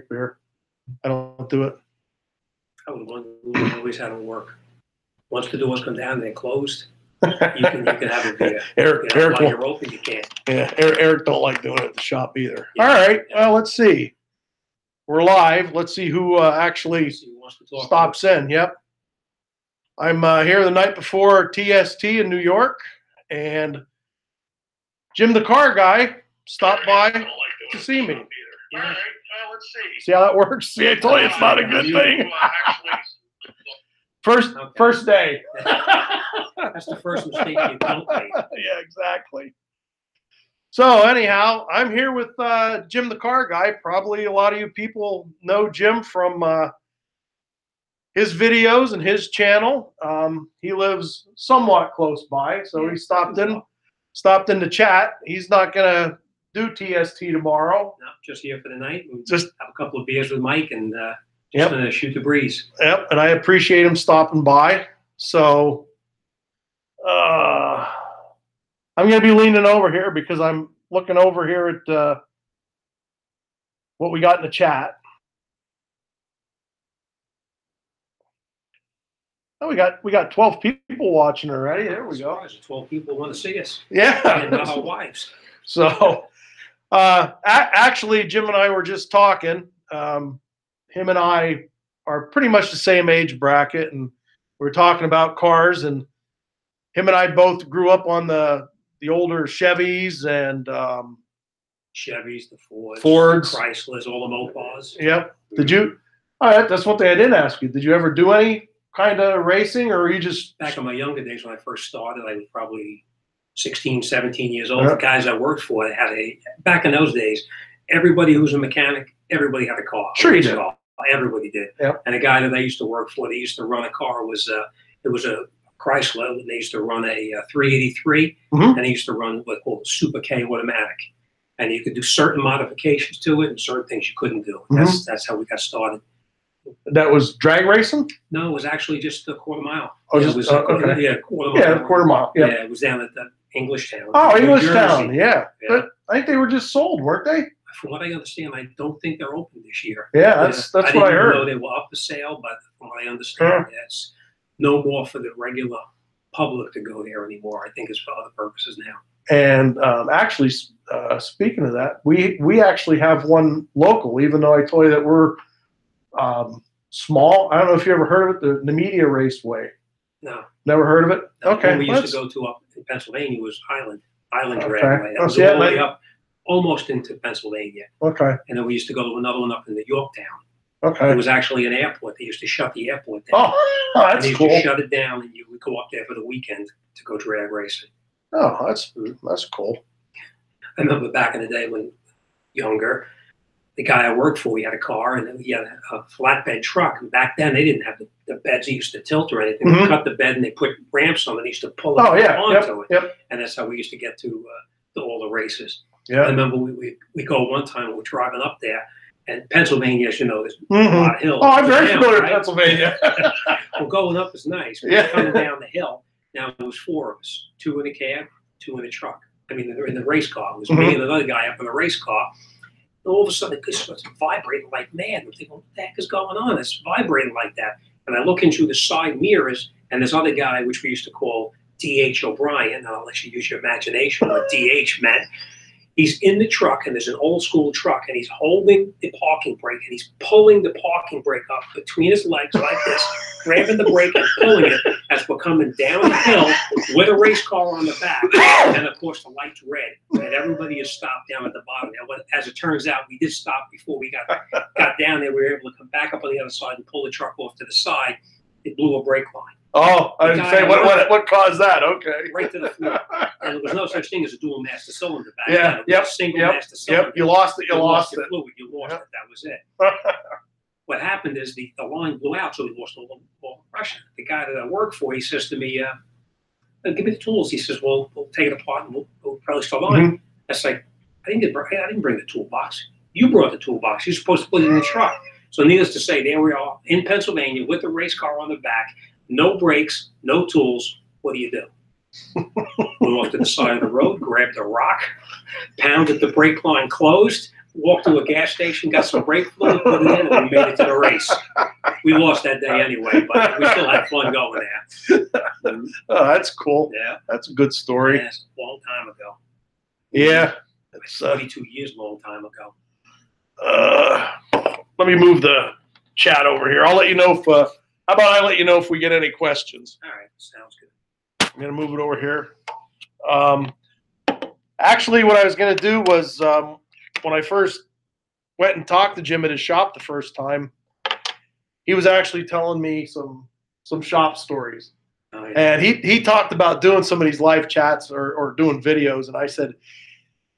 beer. I don't do it. I would always have it work. Once the doors come down, they're closed. You can have a beer. Eric, while you're open, you can't. Yeah, Eric don't like doing it at the shop either. Yeah. All right, well, let's see. We're live. Let's see who actually stops in. Yep. I'm here the night before TST in New York, and Jim the car guy stopped by to see me. All right, well, let's see. See how that works? See, I told you it's not a good thing. First day. That's the first mistake you don't make. Yeah, exactly. So anyhow, I'm here with Jim the car guy. Probably a lot of you people know Jim from his videos and his channel. He lives somewhat close by, so he stopped in to chat. He's not gonna do TST tomorrow. No, just here for the night. We'll just have a couple of beers with Mike and just gonna shoot the breeze. Yep, and I appreciate him stopping by. So I'm gonna be leaning over here because I'm looking over here at what we got in the chat. Oh, we got 12 people watching already. There we go. 12 people want to see us. Yeah, and our wives. So, actually, Jim and I were just talking. Him and I are pretty much the same age bracket, and we're talking about cars. And him and I both grew up on the older Chevys and Chevys, the Fords, Chryslers, all the Mopars. Yep. Did you? All right, that's one thing I didn't ask you. Did you ever do any kind of racing, or you just back in my younger days when I first started? I was probably 16, 17 years old. The guys I worked for had back in those days, everybody who was a mechanic, everybody had a car. Sure you did. Everybody did. Yep. And the guy that I used to work for, they used to run a car, it was a Chrysler, and they used to run a 383, and they used to run what called a Super K automatic. And you could do certain modifications to it and certain things you couldn't do. That's how we got started. That was drag racing? No, it was actually just a quarter mile. Oh, it was okay. Yeah, quarter mile. Yeah, quarter mile. Yep. Yeah, it was down at the English Town. Oh, English Town, yeah. But I think they were just sold, weren't they? From what I understand, I don't think they're open this year. Yeah, that's what I heard. I didn't know they were up for sale, but from what I understand, it's no more for the regular public to go there anymore. I think it's for other purposes now. And actually, speaking of that, we actually have one local, even though I told you that we're small. I don't know if you ever heard of it, the Media Raceway. No. Never heard of it? No, okay. What we used to go to up in Pennsylvania was Island okay. Dragway. That was all the way up almost into Pennsylvania. Okay. And then we used to go to another one up in the Yorktown. Okay. It was actually an airport. They used to shut the airport down. Oh, that's they used cool. to shut it down, and you would go up there for the weekend to go drag racing. Oh, that's cool. I remember back in the day when younger, the guy I worked for, he had a car, and he had a flatbed truck. And back then, they didn't have the beds that used to tilt or anything. They cut the bed, and they put ramps on it. They used to pull it onto it. Yep. And that's how we used to get to all the races. Yeah. I remember we go one time, we were driving up there, and Pennsylvania, as you know, there's a lot of hills. Oh, I'm very familiar with Pennsylvania. Well, going up is nice. But coming down the hill, now it was 4 of us, 2 in a cab, 2 in a truck. I mean, in the race car. It was me and another guy up in the race car. And all of a sudden, it starts vibrating like mad. I'm thinking, what the heck is going on? It's vibrating like that. And I look into the side mirrors, and this other guy, which we used to call D.H. O'Brien, I'll let you use your imagination what D.H. meant. He's in the truck, and there's an old school truck, and he's holding the parking brake, and he's pulling the parking brake up between his legs like this, grabbing the brake and pulling it as we're coming down the hill with a race car on the back. And of course, the light's red, and everybody is stopped down at the bottom. Now, as it turns out, we did stop before we got down there. We were able to come back up on the other side and pull the truck off to the side. It blew a brake line. Oh, I didn't say what caused that. Okay. Right to the floor. And there was no such thing as a dual master cylinder back then. It was a single master cylinder. You lost it. You lost it. Fluid. You lost it. That was it. What happened is the line blew out, so we lost all the pressure. The guy that I work for, he says to me, give me the tools. He says, well, we'll take it apart and we'll probably start on. That's like, I didn't bring the toolbox. You brought the toolbox. You're supposed to put it in the truck. So needless to say, there we are in Pennsylvania with the race car on the back. No brakes, no tools. What do you do? Went off to the side of the road, grabbed a rock, pounded the brake line closed, walked to a gas station, got some brake fluid, put it in, and we made it to the race. We lost that day anyway, but we still had fun going there. Oh, that's cool. Yeah. That's a good story. Yeah, it's a long time ago. Yeah. It's 32 years, a long time ago. Let me move the chat over here. I'll let you know if, how about I let you know if we get any questions? All right, sounds good. I'm going to move it over here. Actually, what I was going to do was when I first went and talked to Jim at his shop the first time, he was actually telling me some shop stories. Oh, yeah. And he talked about doing some of these live chats or doing videos. And I said,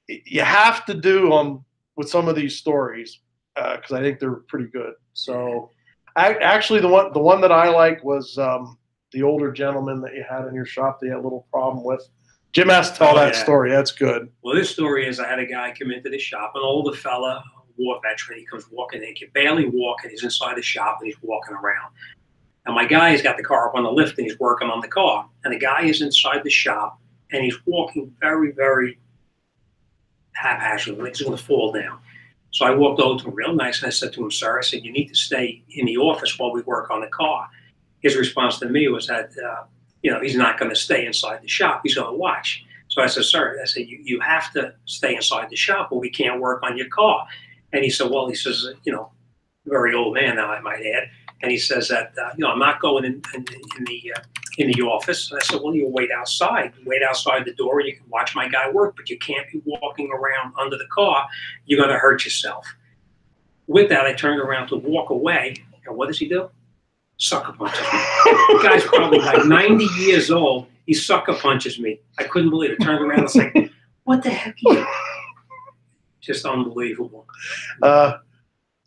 you have to do them with some of these stories because I think they're pretty good. So actually the one that I like was the older gentleman that you had in your shop that you had a little problem with. Jim has to tell that story. That's good. Well, this story is I had a guy come into the shop, an older fella, war veteran. He comes walking in, he can barely walk, and he's inside the shop and he's walking around. And my guy has got the car up on the lift and he's working on the car. And the guy is inside the shop and he's walking very, very haphazardly, like he's going to fall down. So I walked over to him real nice and I said to him, sir, I said, you need to stay in the office while we work on the car. His response to me was that, you know, he's not going to stay inside the shop. He's going to watch. So I said, sir, I said, you have to stay inside the shop or we can't work on your car. And he said, well, he says, you know, very old man now, I might add. And he says that, you know, I'm not going in the office. And I said, well, you wait outside. Wait outside the door and you can watch my guy work, but you can't be walking around under the car. You're going to hurt yourself. With that, I turned around to walk away. And what does he do? Sucker punches me. The guy's probably like 90 years old. He sucker punches me. I couldn't believe it. I turned around and was like, what the heck? Just unbelievable.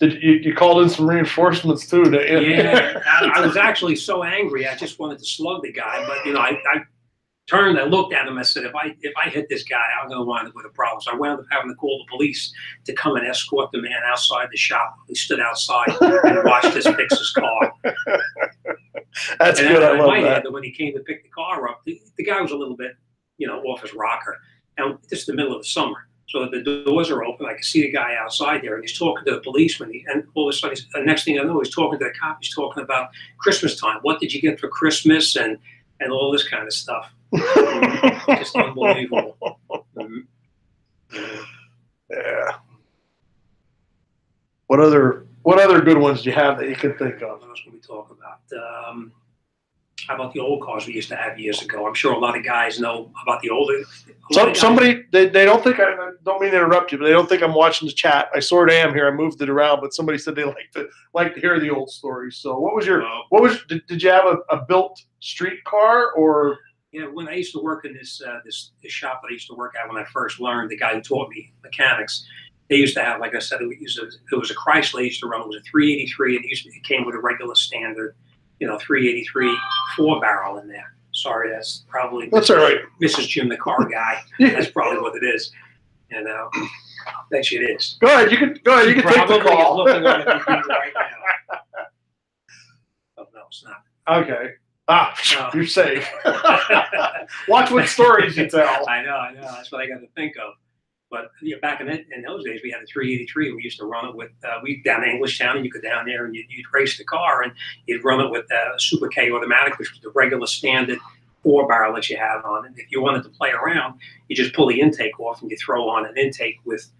You called in some reinforcements too, didn't you? Yeah, I was actually so angry. I just wanted to slug the guy, but you know, I turned, I looked at him, I said, if I hit this guy, I'm going to wind up with a problem. So I wound up having to call the police to come and escort the man outside the shop. He stood outside and watched us fix his car. That's good. I love that. When he came to pick the car up, the guy was a little bit, you know, off his rocker. And it's the middle of the summer. So the doors are open. I can see the guy outside there, and he's talking to the policeman. And all of a sudden, the next thing I know, he's talking to the cop. He's talking about Christmas time. What did you get for Christmas? And all this kind of stuff. Just unbelievable. Yeah. What other good ones do you have that you can think of? What else can we talk about? How about the old cars we used to have years ago? I'm sure a lot of guys know about the older. Somebody they don't think I don't mean to interrupt you, but they don't think I'm watching the chat. I sort of am here. I moved it around, but somebody said they like to hear the old stories. So what was did you have a built street car or? Yeah, when I used to work in this shop that I used to work at when I first learned, the guy who taught me mechanics, they used to have, like I said, it was a Chrysler they used to run. It was a 383, and it came with a regular standard, you know, 383 4-barrel in there. Sorry, that's probably all right. Mrs. Jim, the car guy. That's probably what it is. And I bet you it is. Go ahead. You can take the call. Looking on it right now. Oh no, it's not. Okay. You're safe. Watch what stories you tell. I know. That's what I got to think of. But yeah, back in those days, we had a 383. We used to run it with, we down in Englishtown, and you go down there and you'd race the car, and you'd run it with Super K automatic, which was the regular standard 4-barrel that you have on it. If you wanted to play around, you just pull the intake off and you throw on an intake with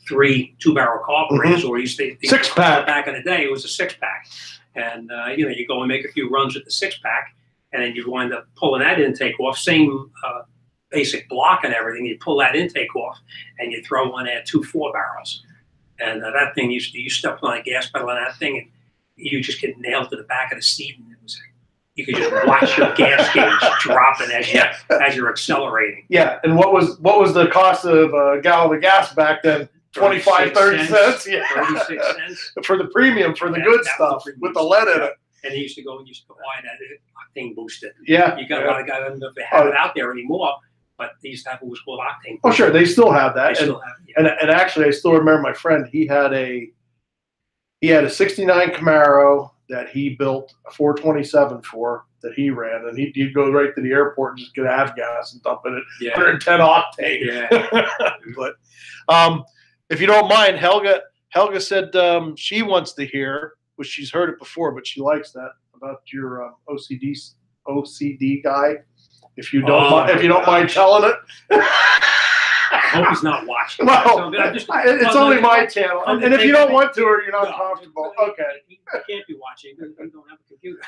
3 2-barrel carburetors, or you say 6-pack. Back in the day, it was a 6-pack. And, you know, you go and make a few runs with the 6-pack, and then you wind up pulling that intake off, same basic block and everything. You pull that intake off, and you throw on there 2 4-barrels. And that thing, you stepped on a gas pedal on that thing, and you just get nailed to the back of the seat, and it was, you could just watch your gas gauge dropping as you're accelerating. Yeah, and what was the cost of a gallon of gas back then? 25, 30 cents. Yeah, 36 cents for the premium, for the good stuff with the lead in it. And he used to go and buy that octane boosted. Yeah, you got a lot of guys. I don't know if they have it out there anymore, but they used to have what was called octane. Oh, sure, they still have that. They still have it, yeah. And actually, I still remember my friend. He had a '69 Camaro that he built a 427 for that he ran, and he'd go right to the airport and just get avgas and dump it at 110 octane. Yeah. But if you don't mind, Helga said she wants to hear, which she's heard it before, but she likes that about your OCD guy. If you don't mind telling it. I hope he's not watching. Well, it's only my channel, and if you don't want to or you're not comfortable, okay. He can't be watching because we don't have a computer.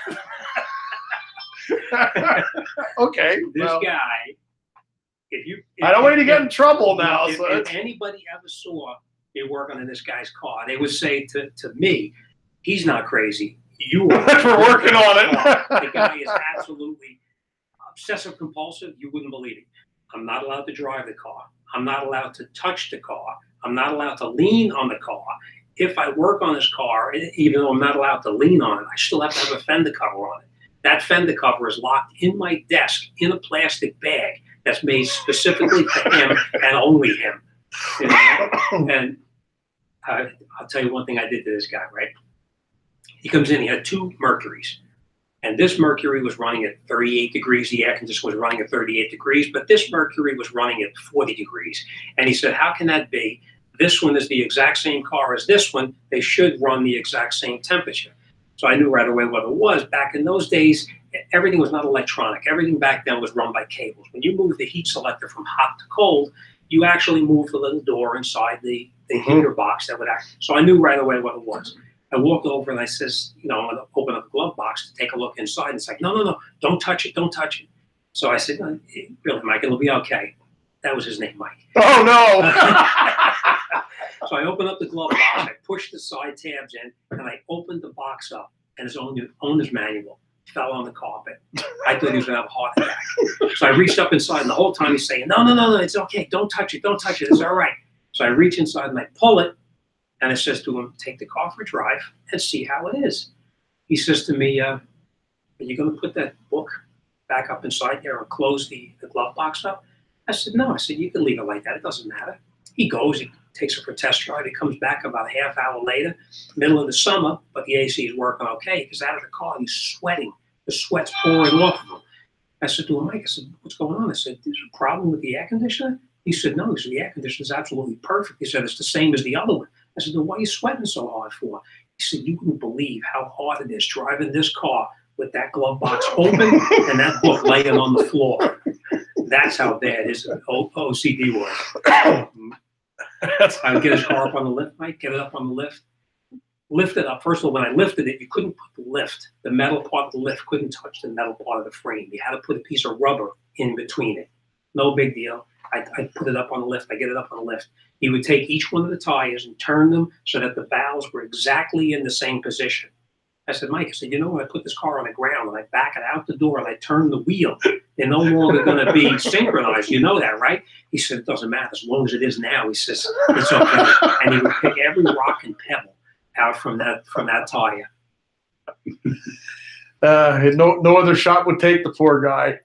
Okay. This guy, I don't want you to get in trouble now. If anybody ever saw me working on this guy's car, they would say to me, "He's not crazy. You are for working on it." The guy is absolutely obsessive compulsive. You wouldn't believe it. I'm not allowed to drive the car. I'm not allowed to touch the car. I'm not allowed to lean on the car. If I work on this car, even though I'm not allowed to lean on it, I still have to have a fender cover on it. That fender cover is locked in my desk in a plastic bag that's made specifically for him and only him. You know? And I'll tell you one thing I did to this guy, right? He comes in, he had 2 Mercuries. And this Mercury was running at 38 degrees. The air conditioner was running at 38 degrees, but this Mercury was running at 40 degrees. And he said, how can that be? This one is the exact same car as this one. They should run the exact same temperature. So I knew right away what it was. Back in those days, everything was not electronic. Everything back then was run by cables. When you moved the heat selector from hot to cold, you actually moved the little door inside the heater box that would act. So I knew right away what it was. I walked over and I says, you know, I'm going to open up the glove box to take a look inside. And it's like, no, don't touch it, don't touch it. So I said, no, really, Mike, it'll be okay. That was his name, Mike. Oh, no. So I opened up the glove box, I pushed the side tabs in, and I opened the box up, and his owner's manual fell on the carpet. I thought he was going to have a heart attack. So I reached up inside, and the whole time he's saying, no, it's okay, don't touch it, it's all right. So I reach inside and I pull it, and it says to him, take the car for a drive and see how it is. He says to me, are you going to put that book back up inside there and close the glove box up? I said, no. I said, you can leave it like that. It doesn't matter. He goes, he takes it for a test drive. He comes back about a half hour later, middle of the summer, but the AC is working okay because out of the car, he's sweating. The sweat's pouring off of him. I said to him, Mike, I said, what's going on? I said, there's a problem with the air conditioner? He said, no. He said, the air conditioner is absolutely perfect. He said, it's the same as the other one. I said, then why are you sweating so hard for? He said, you wouldn't believe how hard it is driving this car with that glove box open and that book laying on the floor. That's how bad his OCD was. I would get his car up on the lift, Mike, get it up on the lift, lift it up. First of all, when I lifted it, you couldn't put the metal part of the lift couldn't touch the metal part of the frame. You had to put a piece of rubber in between it. No big deal. I put it up on the lift. I get it up on the lift. He would take each one of the tires and turn them so that the valves were exactly in the same position. I said, Mike, I said, you know, when I put this car on the ground and I back it out the door and I turn the wheel, they're no longer going to be synchronized. You know that, right? He said, it doesn't matter as long as it is now. He says, it's okay. And he would pick every rock and pebble out from that tire. No other shop would take the poor guy.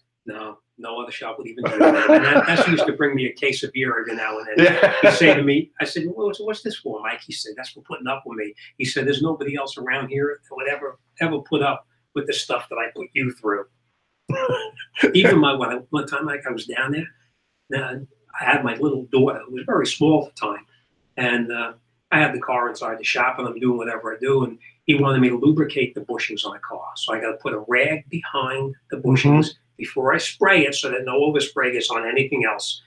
No other shop would even do that. And that's used to bring me a case of beer every now and then. Yeah. He'd say to me, I said, well, what's this for, Mike? He said, that's for putting up with me. He said, there's nobody else around here that would ever put up with the stuff that I put you through. Even one time, Mike, I was down there, and I had my little daughter, who was very small at the time, and I had the car inside the shop, and I'm doing whatever I do, and he wanted me to lubricate the bushings on the car. So I got to put a rag behind the bushings before I spray it so that no overspray gets on anything else.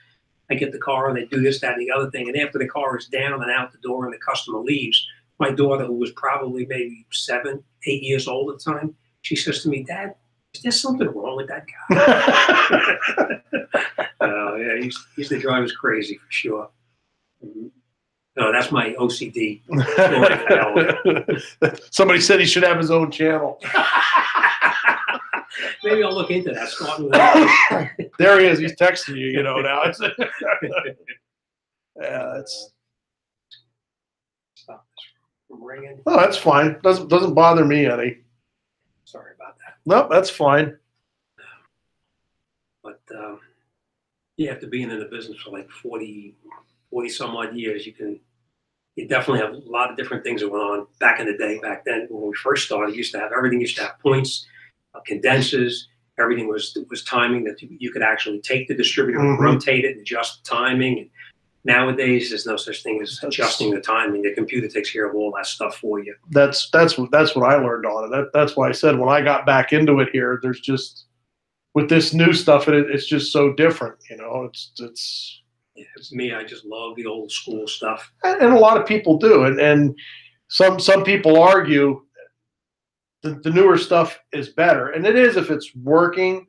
I get the car and they do this, that, and the other thing. And after the car is down and out the door and the customer leaves, my daughter, who was probably maybe 7, 8 years old at the time, she says to me, Dad, is there something wrong with that guy? Yeah, he used to drive us crazy for sure. No, that's my OCD. Somebody said he should have his own channel. Maybe I'll look into that. Starting with that. There he is. He's texting you, you know, now. Yeah, that's. Stop this from ringing. Oh, that's fine. Doesn't bother me any. Sorry about that. No, that's fine. But you have to be in the business for like 40 some odd years. You definitely have a lot of different things that went on back in the day. Back then, when we first started, everything used to have points. Condensers, everything was timing that you could actually take the distributor and rotate it and adjust the timing. And Nowadays, there's no such thing as adjusting the timing. The computer takes care of all that stuff for you. That's what I learned on it. That's why I said when I got back into it here, there's just with this new stuff, it's just so different. You know, it's me. I just love the old school stuff, and a lot of people do, and some people argue the newer stuff is better, and it is if it's working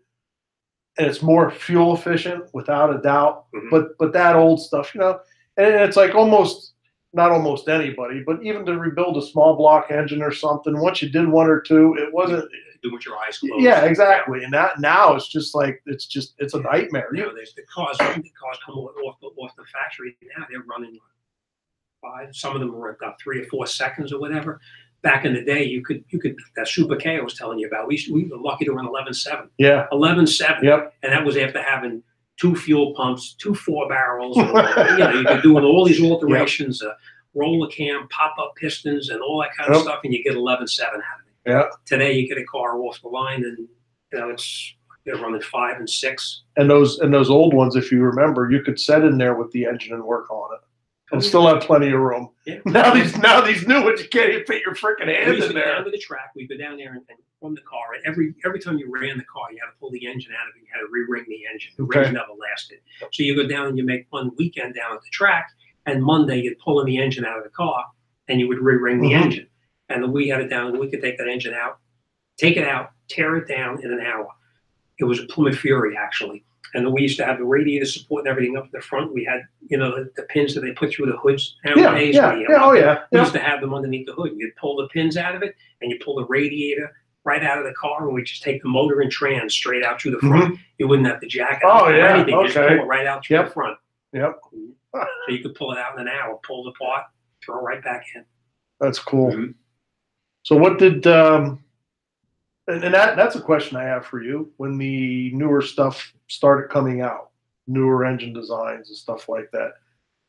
and it's more fuel efficient without a doubt. But that old stuff, you know, and it's like not almost anybody, but even to rebuild a small block engine or something, once you did one or two, it wasn't do with your eyes closed. Yeah, exactly. And now it's just like it's a nightmare. Nowadays the cars come off the factory now. They're running 5. Some of them were about 3 or 4 seconds or whatever. Back in the day, you could that Super K I was telling you about. We were lucky to run 11.7. Yeah, 11.7. Yep. And that was after having 2 fuel pumps, 2 4-barrels. You know, you could do all these alterations, roller cam, pop-up pistons, and all that kind of stuff, and you get 11.7 out of it. Yeah. Today, you get a car off the line, and you know they're running 5 and 6. And those old ones, if you remember, you could set in there with the engine and work on it. And still have plenty of room. Yeah. Now these new ones, you can't even fit your freaking hand in there. Down to the track, we'd go down there and from the car. And every time you ran the car, you had to pull the engine out of it. You had to re-ring the engine. The rings never lasted. So you go down and you make one weekend down at the track, and Monday you'd pull the engine out of the car, and you would re-ring the engine. And we had it down, and we could take that engine out, take it out, tear it down in an hour. It was a Plymouth Fury actually. And we used to have the radiator support and everything up in the front. We had, you know, the pins that they put through the hoods nowadays. We used to have them underneath the hood. You'd pull the pins out of it, and you pull the radiator right out of the car, and we just take the motor and trans straight out through the front. You wouldn't have to jack it up or anything. You just pull it right out through the front. Yep. So you could pull it out in an hour, pull it apart, throw it right back in. That's cool. So what did and that's a question I have for you. When the newer stuff started coming out, newer engine designs and stuff like that,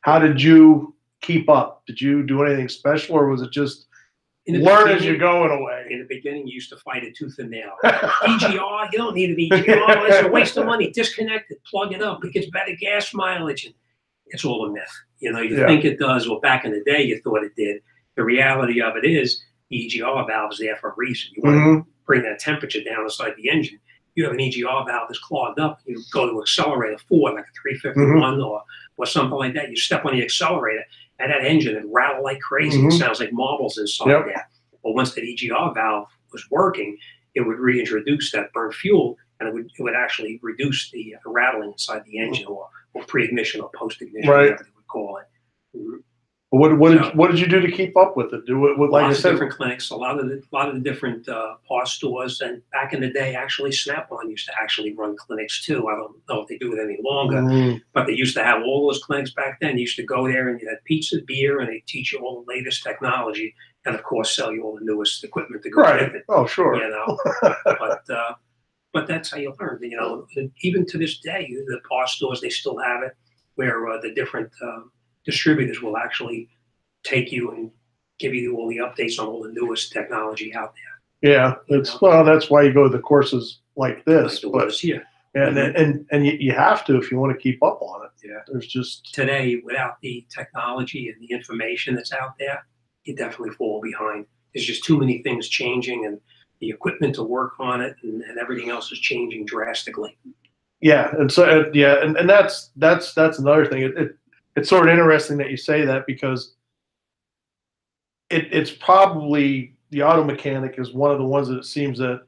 how did you keep up? Did you do anything special, or was it just learn as you go in a way? In the beginning, you used to fight it tooth and nail. EGR, you don't need an EGR. It's a waste of money. Disconnect it, plug it up. It gets better gas mileage. And it's all a myth. You know, you think it does. Well, back in the day, you thought it did. The reality of it is the EGR valve is there for a reason. You want to bring that temperature down inside the engine. You have an EGR valve that's clogged up. You go to accelerator 4, like a 351 or something like that. You step on the accelerator, and that engine would rattle like crazy. It sounds like marbles inside there. But once that EGR valve was working, it would reintroduce that burnt fuel, and it would actually reduce the rattling inside the engine, or pre-ignition or post-ignition, whatever they would call it. What did you do to keep up with it? Like I said, different clinics, a lot of the different parts stores, and back in the day, actually Snap-on used to actually run clinics too. I don't know if they do it any longer, but they used to have all those clinics back then. You used to go there and you had pizza, beer, and they teach you all the latest technology, and of course sell you all the newest equipment to go with it. Oh, sure. You know, but that's how you learn. You know, even to this day, the parts stores, they still have it, where the different distributors will actually take you and give you all the updates on all the newest technology out there. Yeah, that's why you go to the courses like this. And you have to if you want to keep up on it. Yeah, there's just today, without the technology and the information that's out there, you definitely fall behind. There's just too many things changing, and the equipment to work on it, and everything else is changing drastically. Yeah, and so and that's another thing. It's sort of interesting that you say that, because it's probably the auto mechanic is one of the ones that it seems that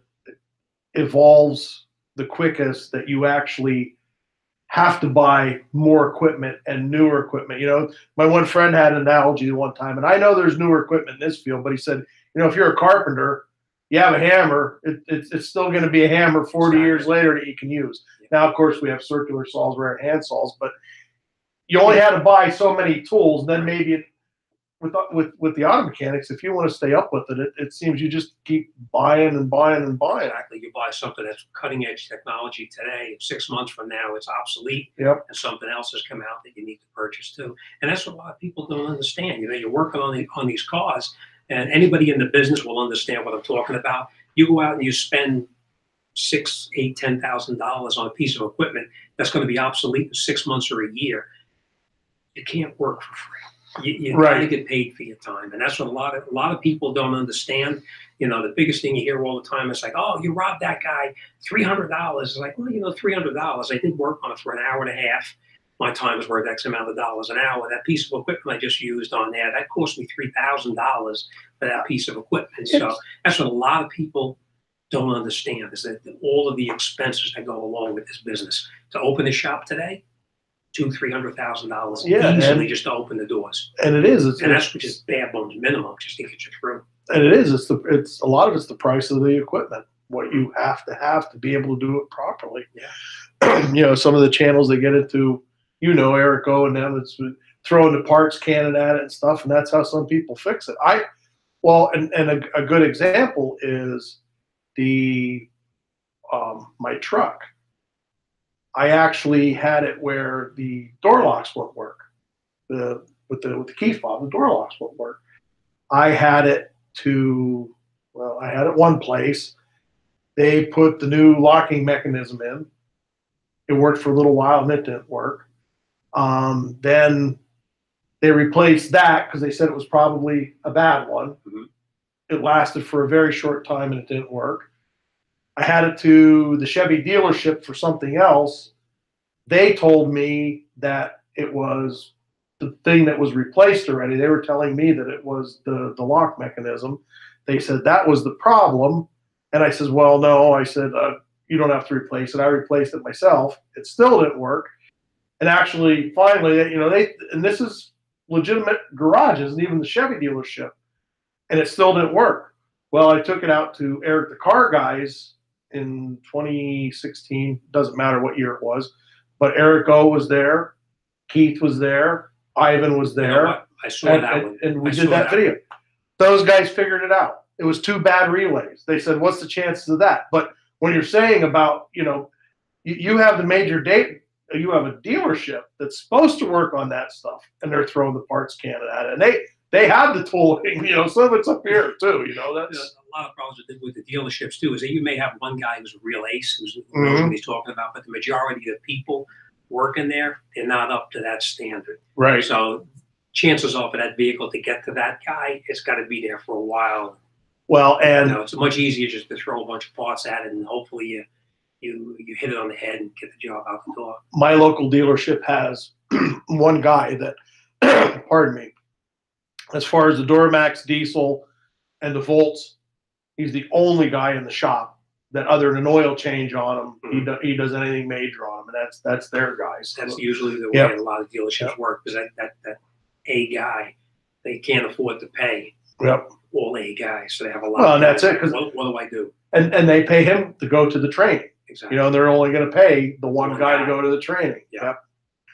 evolves the quickest, that you actually have to buy more equipment and newer equipment. You know, my one friend had an analogy one time, and I know there's newer equipment in this field, but he said, you know, if you're a carpenter, you have a hammer, it's still going to be a hammer 40 years later that you can use. Now, of course, we have circular saws, rare hand saws, but you only had to buy so many tools. And then maybe with the auto mechanics, if you want to stay up with it, it seems you just keep buying and buying and buying. Exactly. You buy something that's cutting edge technology today, 6 months from now it's obsolete, and something else has come out that you need to purchase too. And that's what a lot of people don't understand. You know, you're working on these cars, and anybody in the business will understand what I'm talking about. You go out and you spend $6,000, $8,000, $10,000 on a piece of equipment that's going to be obsolete in 6 months or a year. you can't work for free. You Right. got to get paid for your time, and that's what a lot of people don't understand. You know, the biggest thing you hear all the time is like, "Oh, you robbed that guy $300." It's like, well, you know, $300. I did work on it for an hour and a half. My time is worth X amount of dollars an hour. That piece of equipment I just used on there, that cost me $3,000 for that piece of equipment. So that's what a lot of people don't understand, is that all of the expenses that go along with this business. To open a shop today, $200,000-$300,000 easily just to open the doors. And it is. And that's just bare bones minimum just to get you through. And it is. It's a lot of it's the price of the equipment, what you have to be able to do it properly. Yeah. You know, some of the channels they get into, you know, Eric O and them, it's throwing the parts cannon at it and stuff, and that's how some people fix it. And a good example is the my truck. I actually had it where the door locks won't work. With the key fob, the door locks won't work. I had it one place. They put the new locking mechanism in. It worked for a little while, and it didn't work. Then they replaced that because they said it was probably a bad one. Mm-hmm. It lasted for a very short time, and it didn't work. I had it to the Chevy dealership for something else. They told me that it was the thing that was replaced already. They were telling me that it was the lock mechanism. They said that was the problem. And I said, well, no. I said, you don't have to replace it. I replaced it myself. It still didn't work. And actually, finally, you know, and this is legitimate garages and even the Chevy dealership, and it still didn't work. Well, I took it out to Eric the Car Guys in 2016. Doesn't matter what year it was, but Eric O was there, Keith was there, Ivan was there. You know what? I saw that one. And we did that video. Those guys figured it out. It was 2 bad relays. They said, what's the chances of that? But when you're saying about, you know, you have the major date, you have a dealership that's supposed to work on that stuff, and they're throwing the parts cannon at it. And they have the tooling, you know, some of it's up here too, you know. That's a lot of problems with the dealerships too, is that you may have one guy who's a real ace, who knows what he's talking about, but the majority of the people working there, they're not up to that standard. right. So chances are for that vehicle to get to that guy, it's got to be there for a while. Well, and you know, it's much easier just to throw a bunch of parts at it, and hopefully you hit it on the head and get the job out the door. My local dealership has one guy that, pardon me, as far as the Duramax diesel and the Volts, he's the only guy in the shop that, other than an oil change on them, he does anything major on them, and that's their guys. That's usually the way a lot of dealerships work, because that A guy, they can't afford to pay all A guys, so they have a lot. Well, of and guys. that's it. What do I do? And they pay him to go to the training. Exactly. You know, they're only going to pay the one guy to go to the training. Yep.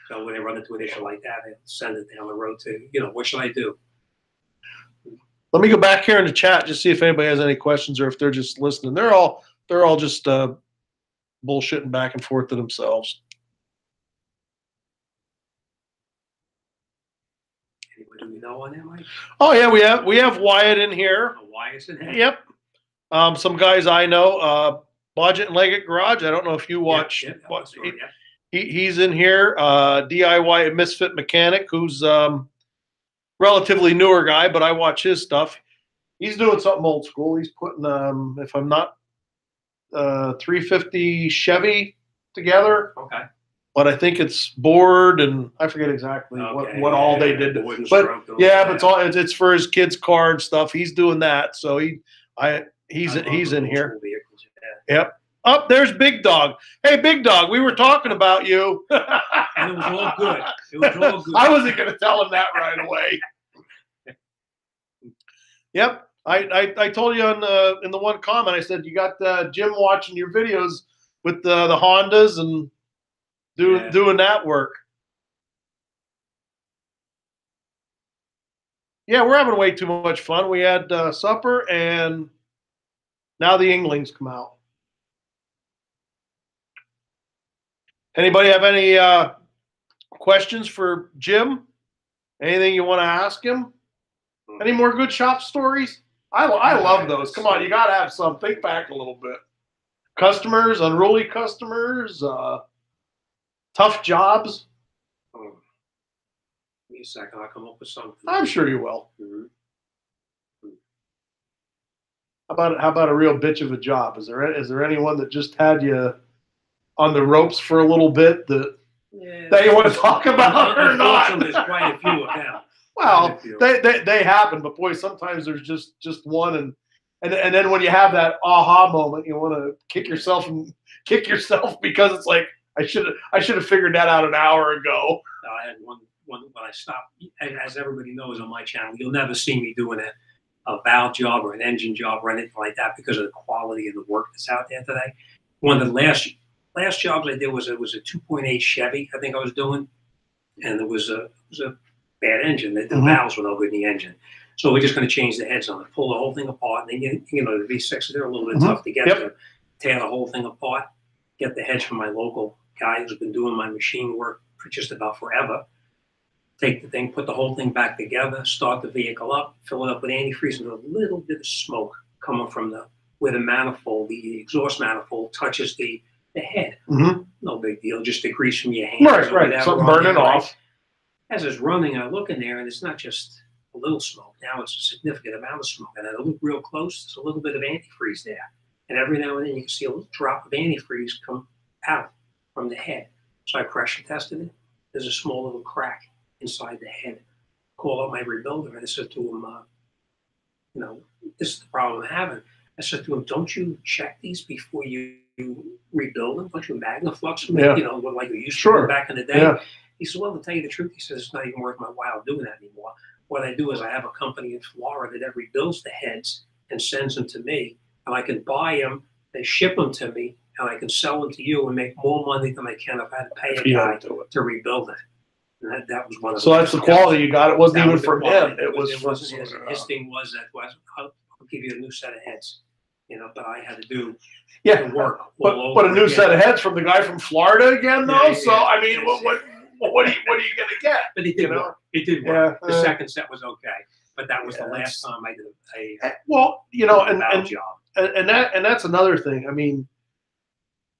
So when they run into an issue like that, they send it down the road to, you know, what should I do? Let me go back here in the chat, just see if anybody has any questions or if they're just listening. They're all just bullshitting back and forth to themselves. Anybody we know on that, Mike? Oh yeah, we have Wyatt in here. Oh, Wyatt's in here? Yep. Some guys I know, Bodgett and Leggett Garage. I don't know if you watch. He's in here. DIY Misfit Mechanic, who's relatively newer guy, but I watch his stuff. He's doing something old school. He's putting, if I'm not, 350 Chevy together. Okay. But I think it's board, and I forget exactly what all they did. But yeah, but it's for his kid's car and stuff. He's doing that, so he's in here. Yep. Up there's Big Dog. Hey, Big Dog, we were talking about you. And it was all good. It was all good. I wasn't going to tell him that right away. Yep. I told you in the one comment, I said, you got Jim watching your videos with the Hondas and doing that work. Yeah, we're having way too much fun. We had supper, and now the Inglings come out. Anybody have any questions for Jim? Anything you want to ask him? Any more good shop stories? I love those. Come on, you got to have some. Think back a little bit. Customers, unruly customers, tough jobs. Give me a second. I'll come up with something. I'm sure you will. Mhm. How about a real bitch of a job? Is there anyone that just had you on the ropes for a little bit that you want to talk about or not? Unfortunately, there's quite a few of them. Well, they happen, but boy, sometimes there's just one, and then when you have that aha moment, you want to kick yourself because it's like I should have figured that out an hour ago. I had one when I stopped. As everybody knows on my channel, you'll never see me doing a valve job or an engine job or anything like that because of the quality of the work that's out there today. One of the last jobs I did was a 2.8 Chevy, I think I was doing, and it was a bad engine. The valves were no good in the engine. So we're just going to change the heads on it, pull the whole thing apart. And then, the V6s, they're a little bit tough to get to. Tear the whole thing apart, get the heads from my local guy who's been doing my machine work for just about forever. Take the thing, put the whole thing back together, start the vehicle up, fill it up with antifreeze, and a little bit of smoke coming from where the manifold, the exhaust manifold, touches the head. No big deal, just the grease from your hands. Right. Something burning off. As it's running, I look in there, and it's not just a little smoke. Now it's a significant amount of smoke. And I look real close, there's a little bit of antifreeze there. And every now and then you can see a little drop of antifreeze come out from the head. So I pressure tested it. There's a small little crack inside the head. Call up my rebuilder, and I said to him, this is the problem I'm having. I said to him, don't you check these before you rebuild them? Don't you magnaflux them? Like we used to do back in the day? Yeah. He said, well, to tell you the truth, he says, it's not even worth my while doing that anymore. What I do is I have a company in Florida that rebuilds the heads and sends them to me, and I can buy them, they ship them to me, and I can sell them to you and make more money than I can if I had to pay a guy to rebuild it. And that was one of the. So that's the quality you got. It wasn't even from him. It was from his thing was I'll give you a new set of heads. But I had to do the work. But a new set of heads from the guy from Florida again, though. Yeah, so I mean, what are you going to get? But it did work. It did work. The second set was okay, but that was the last time I did a job. And that's another thing. I mean,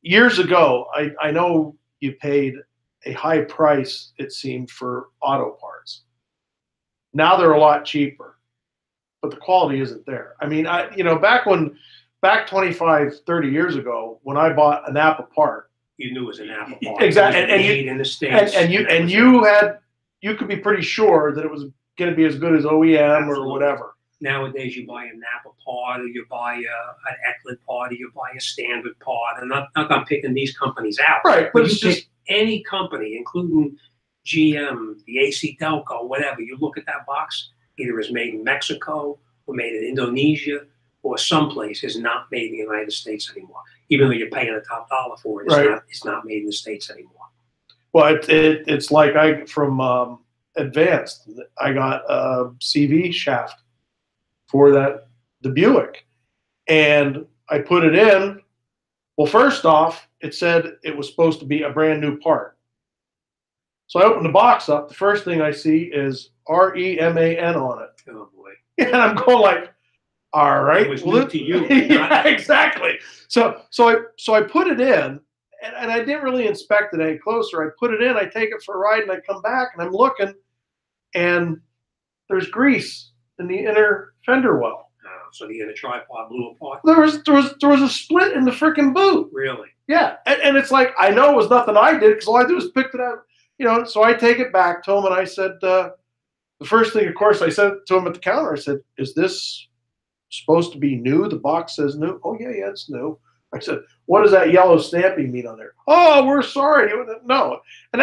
years ago, I know you paid a high price, it seemed, for auto parts. Now they're a lot cheaper, but the quality isn't there. I mean, back 25, 30 years ago, when I bought an Napa part, you knew it was an Napa part. Exactly, and in the States, you could be pretty sure that it was going to be as good as OEM or whatever. Nowadays, you buy a Napa part, or you buy an Ecklet part, or you buy a standard part. And not that I'm picking these companies out, right? But you pick any company, including GM, the AC Delco, whatever. You look at that box, either it's made in Mexico or made in Indonesia, or someplace is not made in the United States anymore. Even though you're paying a top dollar for it, it's not made in the States anymore. Well, it's like from Advanced, I got a CV shaft for the Buick, and I put it in. Well, first off, it said it was supposed to be a brand new part. So I opened the box up. The first thing I see is REMAN on it. Oh boy! And I'm going like, all right, it was new to you. Yeah, exactly. So I put it in, and I didn't really inspect it any closer. I put it in, I take it for a ride, and I come back, and I'm looking, and there's grease in the inner fender well. So the inner tripod blew apart. There was a split in the freaking boot. Really? Yeah, and it's like, I know it was nothing I did, because all I do is pick it up, So I take it back to him, and I said, the first thing, of course, I said to him at the counter, I said, "Is this supposed to be new? The box says new." "Oh yeah, it's new." I said, "What does that yellow stamping mean on there?" "Oh, we're sorry." No, and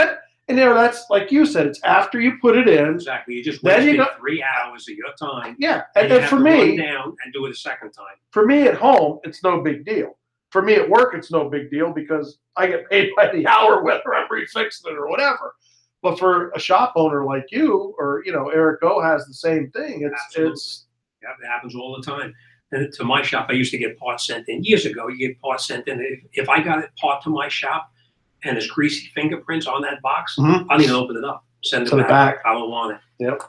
that's like you said. It's after you put it in. Exactly. You just wasted 3 hours of your time. Yeah, and for me, run down and do it a second time. For me at home, it's no big deal. For me at work, it's no big deal because I get paid by the hour, whether I'm refixing it or whatever. But for a shop owner like you, or Eric O has the same thing. It's yeah, it happens all the time. And to my shop, I used to get parts sent in years ago. You get parts sent in. If I got it part to my shop and there's greasy fingerprints on that box, I don't even open it up. Send it back. I don't want it. Yep.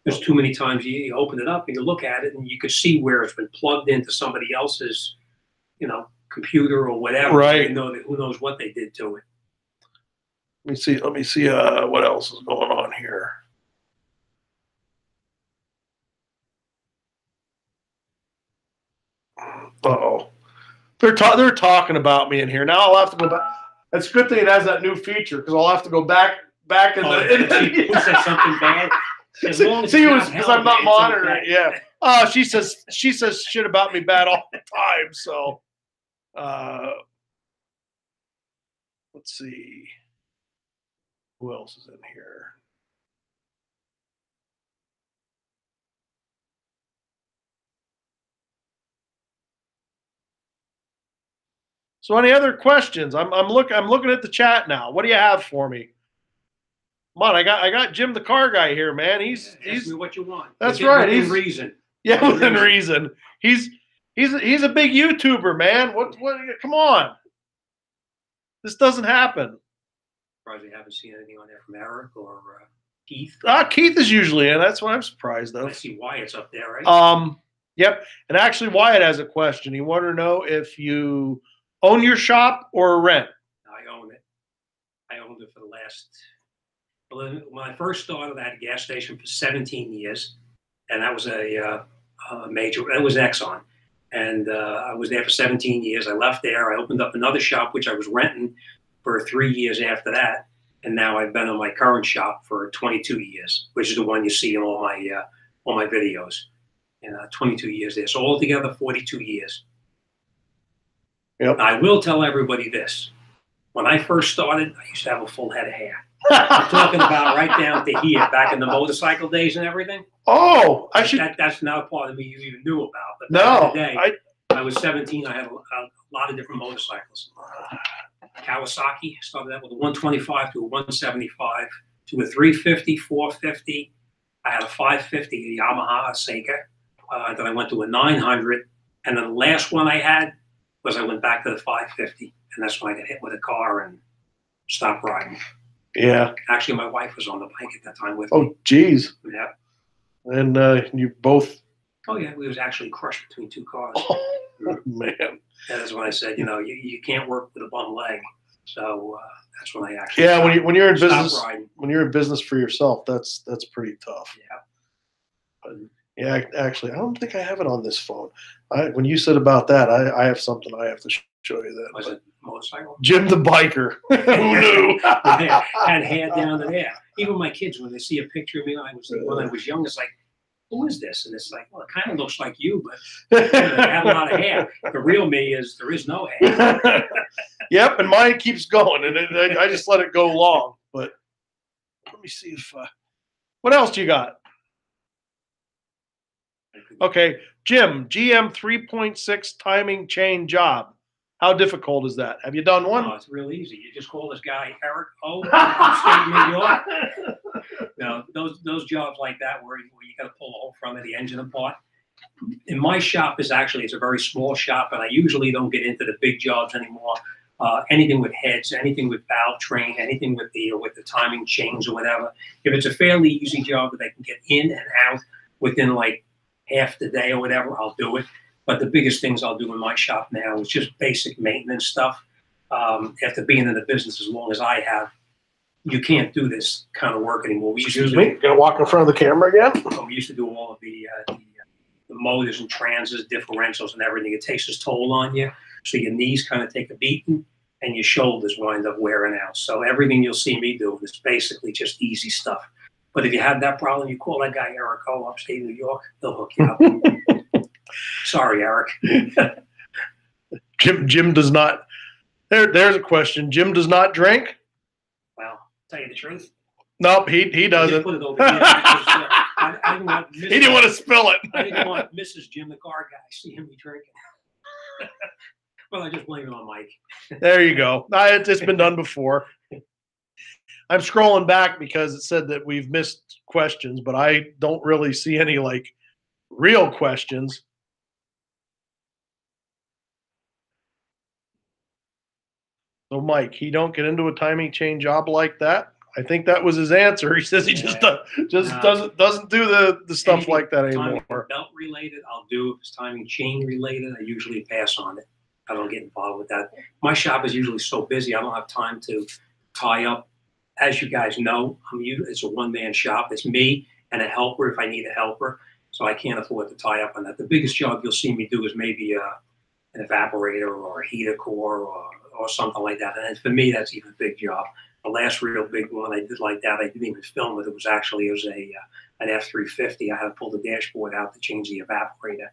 There's too many times you open it up and you look at it and you can see where it's been plugged into somebody else's, computer or whatever. Right. So who knows what they did to it. Let me see what else is going on here. Uh-oh. They're talking about me in here. Now I'll have to go back. It's a good thing it has that new feature because I'll have to go back in who said something bad? See, it was because I'm not monitoring. Okay. Yeah. Oh, she says shit about me bad all the time. So, let's see. Who else is in here? So, any other questions? I'm looking at the chat now. What do you have for me? Come on, I got Jim the car guy here, man. He's ask me what you want. That's right. Within reason. Yeah, within reason. He's a big YouTuber, man. What? Come on. This doesn't happen. Probably haven't seen anything on there from Eric or Keith. Keith is usually in. That's why I'm surprised, though. I see Wyatt's up there, right? Yep. And actually, Wyatt has a question. He wanted to know if you own your shop or rent. I own it. I owned it for the last. When I first started, I had a gas station for 17 years, and that was a major. It was Exxon, and I was there for 17 years. I left there. I opened up another shop, which I was renting for 3 years after that, and now I've been on my current shop for 22 years, which is the one you see in all my videos. And 22 years there, so altogether 42 years. Yep. I will tell everybody this: when I first started, I used to have a full head of hair. I'm talking about right down to here, back in the motorcycle days and everything. Oh, That's not a part of me you even knew about. But no, day, I was 17. I had a lot of different motorcycles. Kawasaki, started out with a 125 to a 175 to a 350, 450. I had a 550, a Yamaha, a Seika. Then I went to a 900, and then the last one I had was I went back to the 550, and that's when I got hit with a car and stopped riding. Yeah. Actually, my wife was on the bike at that time with me. Oh, geez. Yeah. And you both. Oh yeah, we was actually crushed between two cars. Oh, man. That is when I said, you can't work with a bum leg. So that's when I actually. Yeah, when you're in business, riding. When you're in business for yourself, that's pretty tough. Yeah. But, yeah, actually, I don't think I have it on this phone. When you said about that, I have something I have to show you that. Was it motorcycle? Jim the biker. Who knew? Had hair down to there. Even my kids, when they see a picture of me when I was young, it's like, who is this? And it's like, well, it kind of looks like you, but they have a lot of hair. The real me is there is no hair. Yep, and mine keeps going, and I just let it go long. But let me see if what else do you got? Okay, Jim, GM 3.6 timing chain job. How difficult is that? Have you done one? No, it's real easy. You just call this guy Eric O. Upstate New York. No, those jobs like that where you got to pull the whole front of the engine apart. In my shop it's a very small shop, and I usually don't get into the big jobs anymore. Anything with heads, anything with valve train, anything with the timing chains or whatever. If it's a fairly easy job that I can get in and out within like half the day or whatever, I'll do it. But the biggest things I'll do in my shop now is just basic maintenance stuff. After being in the business as long as I have, you can't do this kind of work anymore. Excuse me, gonna walk in front of the camera again? We used to do all of the motors and transits, differentials and everything. It takes its toll on you. So your knees kind of take a beating and your shoulders wind up wearing out. So everything you'll see me do is basically just easy stuff. But if you have that problem, you call that guy Eric O. Upstate New York, he'll hook you up. Sorry, Eric. Jim does not. There's a question. Jim does not drink? Well, tell you the truth. Nope, he doesn't. Put it over here because, I didn't want he didn't want to spill it. I didn't want Mrs. Jim, the car guy, seeing me drinking. Well, I just blame it on Mike. There you go. It's been done before. I'm scrolling back because it said that we've missed questions, but I don't really see any like real questions. So, Mike, he don't get into a timing chain job like that. I think that was his answer. He says he just doesn't do the stuff anything like that anymore. Belt related, I'll do. If it's timing chain related, I usually pass on it. I don't get involved with that. My shop is usually so busy, I don't have time to tie up. As you guys know, it's a one-man shop. It's me and a helper if I need a helper. So I can't afford to tie up on that. The biggest job you'll see me do is maybe an evaporator or a heater core or something like that. And for me, that's even a big job. The last real big one I did like that, I didn't even film it. It was an F-350. I had to pull the dashboard out to change the evaporator.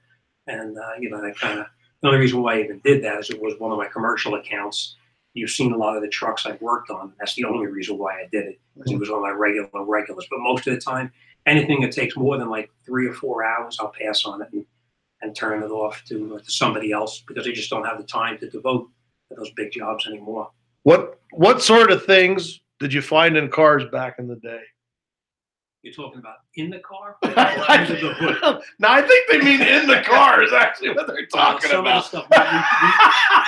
And, that kind of, the only reason why I even did that is it was one of my commercial accounts. You've seen a lot of the trucks I've worked on. That's the only reason why I did it, because it was on my regulars. But most of the time, anything that takes more than like 3 or 4 hours, I'll pass on it and turn it off to somebody else, because I just don't have the time to devote to those big jobs anymore. What sort of things did you find in cars back in the day? You're talking about in the car or under the hood? No, I think they mean in the car is actually what they're talking about. Some of the stuff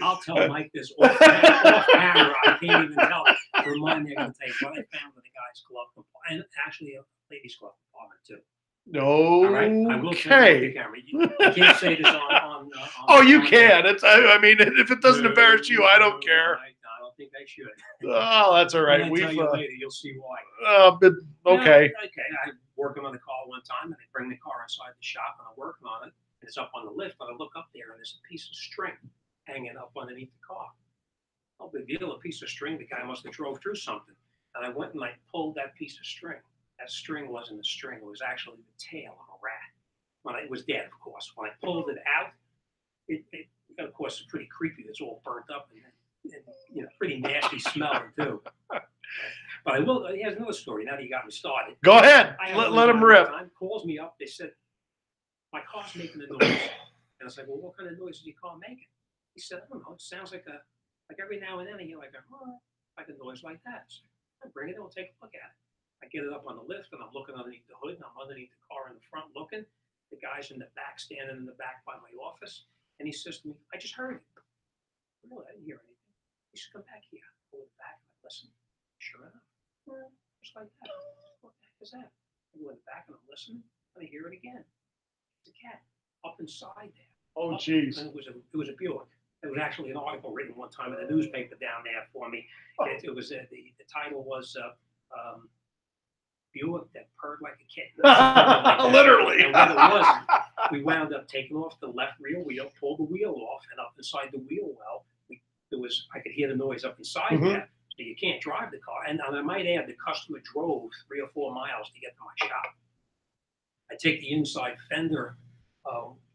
I'll tell Mike this off camera. I can't even tell. For mine, they're going to tell you what I found in the guy's glove compartment, and actually a lady's glove compartment too. No. All right. I will tell you the camera. You can't say this on oh, you can. It's. I mean, if it doesn't embarrass you, I don't care. I don't think I should. Oh, that's all right. I'll tell you later. You'll see why. Okay. Okay. I'm working on the car one time, and I bring the car inside the shop, and I'm working on it. And it's up on the lift, and I look up there, and there's a piece of string hanging up underneath the car. No big deal. A piece of string. The guy must have drove through something. And I went and I pulled that piece of string. That string wasn't a string. It was actually the tail of a rat. It was dead, of course. When I pulled it out, it of course, it's pretty creepy. It's all burnt up and pretty nasty smelling too. But I will. Here's another story. Now that you got me started. Go ahead. Let him rip. Calls me up. They said, my car's making a noise. And I was like, well, what kind of noise is your car making? He said, I don't know. It sounds like every now and then I hear like a noise like that. So I bring it in. We'll take a look at it. I get it up on the lift, and I'm looking underneath the hood, and I'm underneath the car in the front looking. The guy's in the back, standing in the back by my office, and he says to me, I just heard it. Really, I didn't hear anything. He said, come back here. I pull it back, and I listen. Sure enough, just like that. What the heck is that? I go in the back, and I'm listening, and I hear it again. It's a cat up inside there. Oh, jeez. And it was a Buick. There was actually an article written one time in the newspaper down there for me. It was the title was Buick that purred like a kitten. Like literally. And what it was, we wound up taking off the left rear wheel, pulled the wheel off, and up inside the wheel well, I could hear the noise up inside there. So you can't drive the car. And I might add, the customer drove 3 or 4 miles to get to my shop. I take the inside fender,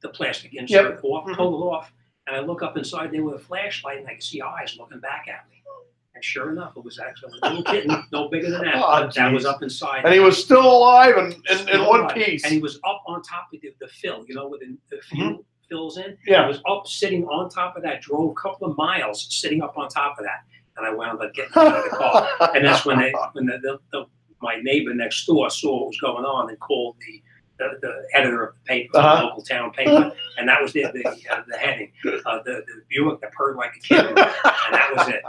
the plastic insert off, pull it off, and I look up inside there with a flashlight, and I can see eyes looking back at me. And sure enough, it was actually a little kitten, no bigger than that. That was up inside. And he was still alive and in one piece. And he was up on top of the fill, where the fuel fills in. Yeah. He was up sitting on top of that, drove a couple of miles sitting up on top of that. And I wound up getting out of the car. And that's when my neighbor next door saw what was going on and called the editor of the paper, the local town paper, and that was the heading, the Buick that purred like a kitten, and that was it.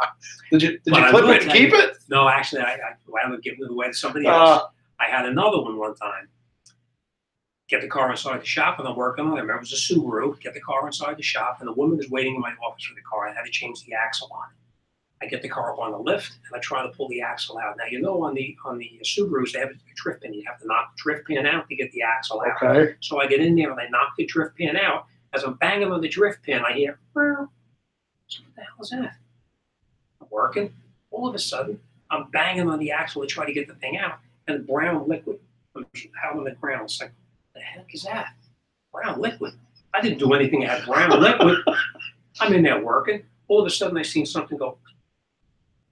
Did you clip it and keep it? No, actually, I wound up giving it away to somebody else. I had another one time. Get the car inside the shop, and I'm working on it. I remember it was a Subaru. Get the car inside the shop, and the woman is waiting in my office for the car. I had to change the axle on it. I get the car up on the lift, and I try to pull the axle out. Now, on the Subarus, they have a drift pin. You have to knock the drift pin out to get the axle out. Okay. So I get in there, and I knock the drift pin out. As I'm banging on the drift pin, I hear, what the hell is that? I'm working. All of a sudden, I'm banging on the axle to try to get the thing out, and brown liquid comes out on the ground. It's like, what the heck is that? Brown liquid. I didn't do anything that had brown liquid. I'm in there working. All of a sudden, I seen something go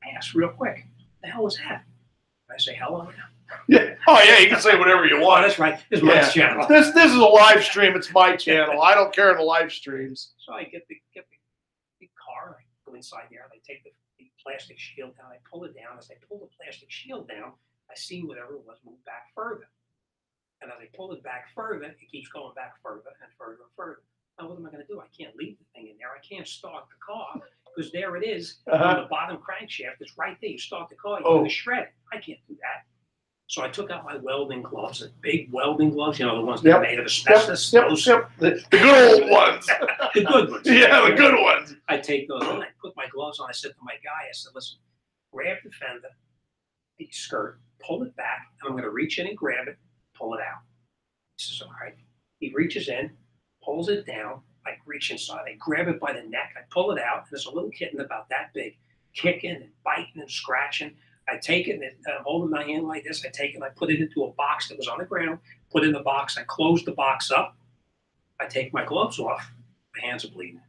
past real quick. The hell was that? I say hello now. Yeah. Oh yeah, you can say whatever you want. Oh, that's right. This is my channel. This is a live stream. It's my channel. I don't care in the live streams. So I get the car. I go inside there. And I take the plastic shield down. I pull it down. As I pull the plastic shield down, I see whatever it was move back further. And as I pull it back further, it keeps going back further and further and further. Now, what am I going to do? I can't leave the thing in there. I can't start the car because there it is on the bottom crankshaft. It's right there. You start the car, you're going to shred it. I can't do that. So I took out my welding gloves, the big welding gloves, the ones that are made of asbestos. The good old ones. The good ones. Yeah, the good ones. I take those and I put my gloves on. I said to my guy, I said, listen, grab the fender, the skirt, pull it back, and I'm going to reach in and grab it, pull it out. He says, all right. He reaches in, pulls it down. I reach inside, I grab it by the neck, I pull it out, and there's a little kitten about that big, kicking and biting and scratching. I take it and I'm holding my hand like this. I take it and I put it into a box that was on the ground, put it in the box. I close the box up. I take my gloves off. My hands are bleeding.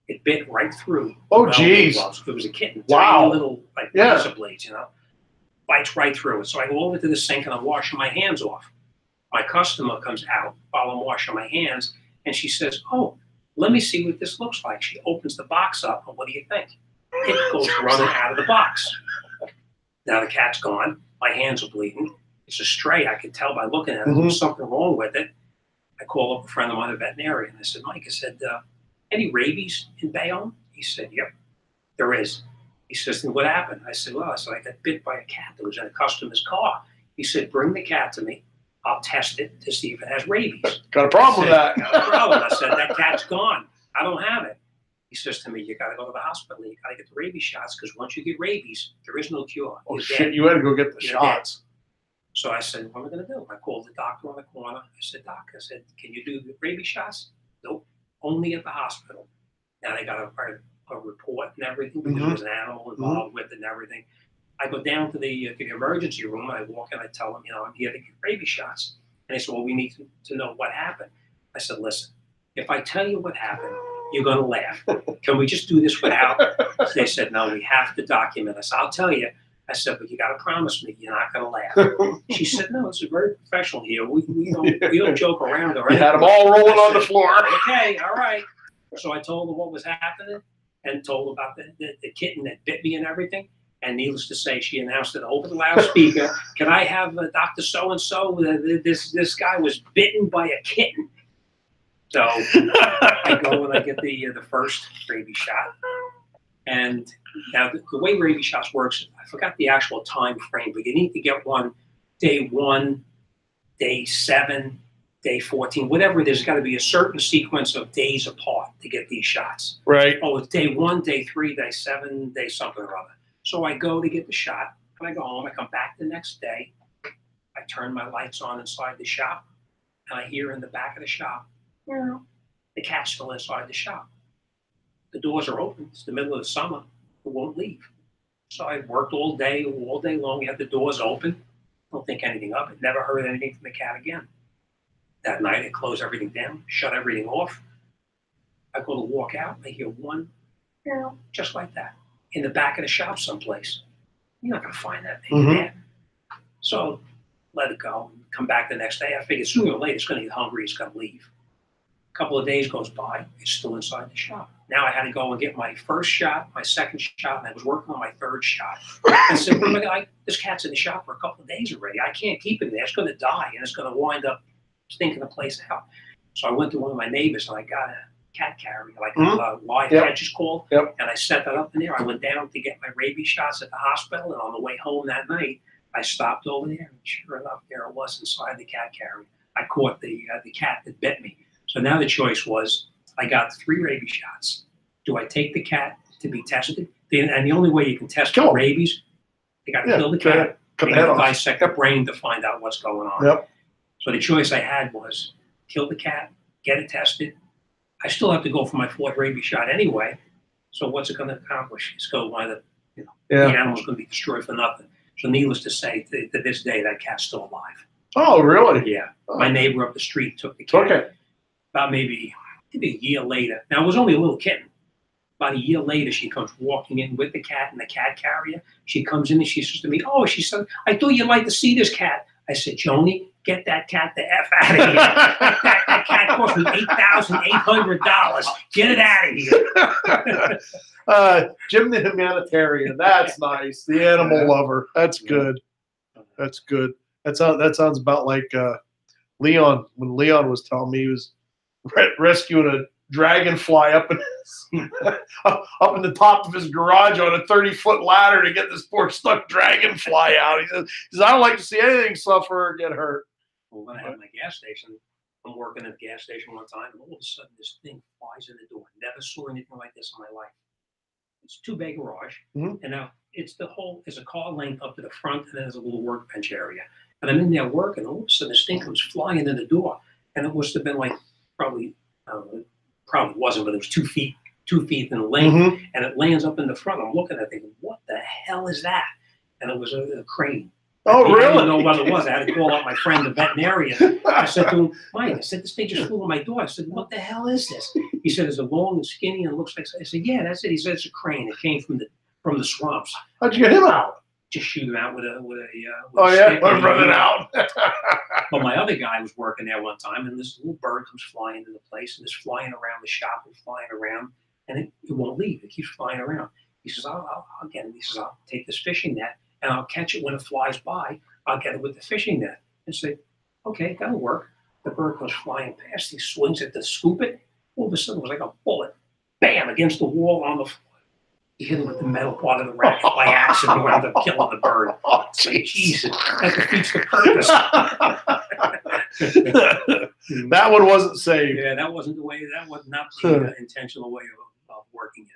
It bit right through. Oh, geez. It was a kitten. Wow. Tiny little, like, razor blades, you know. Bites right through it. So I go over to the sink and I'm washing my hands off. My customer comes out while I'm washing my hands and she says, oh, let me see what this looks like. She opens the box up and what do you think? It goes running out of the box. Now the cat's gone. My hands are bleeding. It's a stray. I could tell by looking at it. There's something wrong with it. I call up a friend of mine, a veterinarian. I said, Mike, I said, any rabies in Bayonne? He said, yep, there is. He says, then what happened? I said, well, I got bit by a cat that was in a customer's car. He said, bring the cat to me. I'll test it to see if it has rabies. Got a problem with that. Got a problem. I said, that cat's gone. I don't have it. He says to me, you got to go to the hospital. You got to get the rabies shots because once you get rabies, there is no cure. Oh, shit, you had to go get the shots. So I said, what am I going to do? I called the doctor on the corner. I said, Doc, I said, can you do the rabies shots? Nope, only at the hospital. Now they got a report and everything because there was an animal involved with it and everything. I go down to the emergency room. I walk in. I tell them, you know, I'm here to get rabies shots. And they said, well, we need to know what happened. I said, listen, if I tell you what happened, you're going to laugh. Can we just do this without? They said, no, we have to document. I said, I'll tell you. I said, but you got to promise me you're not going to laugh. She said, no, this is very professional here. We don't joke around. Or you had them all rolling on the floor. Okay, all right. So I told her what was happening and told her about the kitten that bit me and everything. And needless to say, she announced it over the loudspeaker. Can I have Dr. So-and-so? This guy was bitten by a kitten. So I go and I get the first rabies shot. And now the way rabies shots works, I forgot the actual time frame, but you need to get one day 1, day 7, day 14, whatever it is. There's got to be a certain sequence of days apart to get these shots. Right. Oh, it's day 1, day 3, day 7, day something or other. So I go to get the shot, and I go home. I come back the next day. I turn my lights on inside the shop, and I hear in the back of the shop, the cat's still inside the shop. The doors are open. It's the middle of the summer. It won't leave. So I worked all day long. You had the doors open. Don't think anything of it. Never heard anything from the cat again. That night, I closed everything down, shut everything off. I go to walk out. I hear one, just like that, in the back of the shop someplace. You're not going to find that thing there. So let it go. Come back the next day. I figured sooner or later it's going to get hungry. It's going to leave. A couple of days goes by. It's still inside the shop. Now I had to go and get my first shot, my second shot, and I was working on my third shot. I said, what am I going to, this cat's in the shop for a couple of days already. I can't keep it there. It's going to die, and it's going to wind up stinking the place out. So I went to one of my neighbors, and I got a cat carrier, like a live catch is called, and I set that up in there. I went down to get my rabies shots at the hospital, and on the way home that night, I stopped over there, and sure enough, there it was inside the cat carrier. I caught the cat that bit me. So now the choice was, I got 3 rabies shots. Do I take the cat to be tested? And the only way you can test for rabies, they got to kill the cat. They got to dissect the brain to find out what's going on. So the choice I had was kill the cat, get it tested. I still have to go for my 4th rabies shot anyway. So what's it going to accomplish? It's going to wind up, the animal's going to be destroyed for nothing. So needless to say, to this day, that cat's still alive. Oh, really? Yeah. My neighbor up the street took the cat. About maybe a year later. Now, it was only a little kitten. About a year later, she comes walking in with the cat and the cat carrier. She comes in and she says to me, oh, she said, I thought you'd like to see this cat. I said, Joni, get that cat the F out of here. that cat cost me $8,800. Get it out of here. Jim the humanitarian. That's nice. The animal lover. That's good. That's good. That sounds about like Leon. When Leon was telling me he was rescuing a dragonfly up in the top of his garage on a 30-foot ladder to get this poor stuck dragonfly out. He says, I don't like to see anything suffer or get hurt. Well, when I had my gas station, I'm working at the gas station one time, and all of a sudden this thing flies in the door. Never saw anything like this in my life. It's a 2-bay garage, and now it's there's a car length up to the front, and then there's a little workbench area. And I'm in there working, and all of a sudden this thing comes flying in the door, and it must have been like probably probably wasn't, but it was 2 feet in length, and it lands up in the front. I'm looking at it thinking, what the hell is that? And it was a crane. Oh, really? I didn't know what it was. I had to call out my friend, the veterinarian. I said to him, Mike, I said, this thing just flew on my door. I said, what the hell is this? He said, it's a long and skinny and looks like, I said, yeah, that's it. He said, it's a crane. It came from the swamps. How'd you get him out? Just shoot him out with a oh, yeah, stick. I'm running out. But my other guy was working there one time, and this little bird comes flying into the place, and it's flying around the shop and flying around, and it won't leave. It keeps flying around. He says, I'll get it. He says, I'll take this fishing net, and I'll catch it when it flies by. I'll get it with the fishing net. And say, okay, that'll work. The bird goes flying past. He swings it to scoop it. All of a sudden, it was like a bullet. Bam! Against the wall on the floor. He hit him with the metal part of the racket by accident. He wound up killing the bird. Oh, Jesus. That defeats the purpose. That one wasn't saved. Yeah, that wasn't the way. That was not the intentional way of working it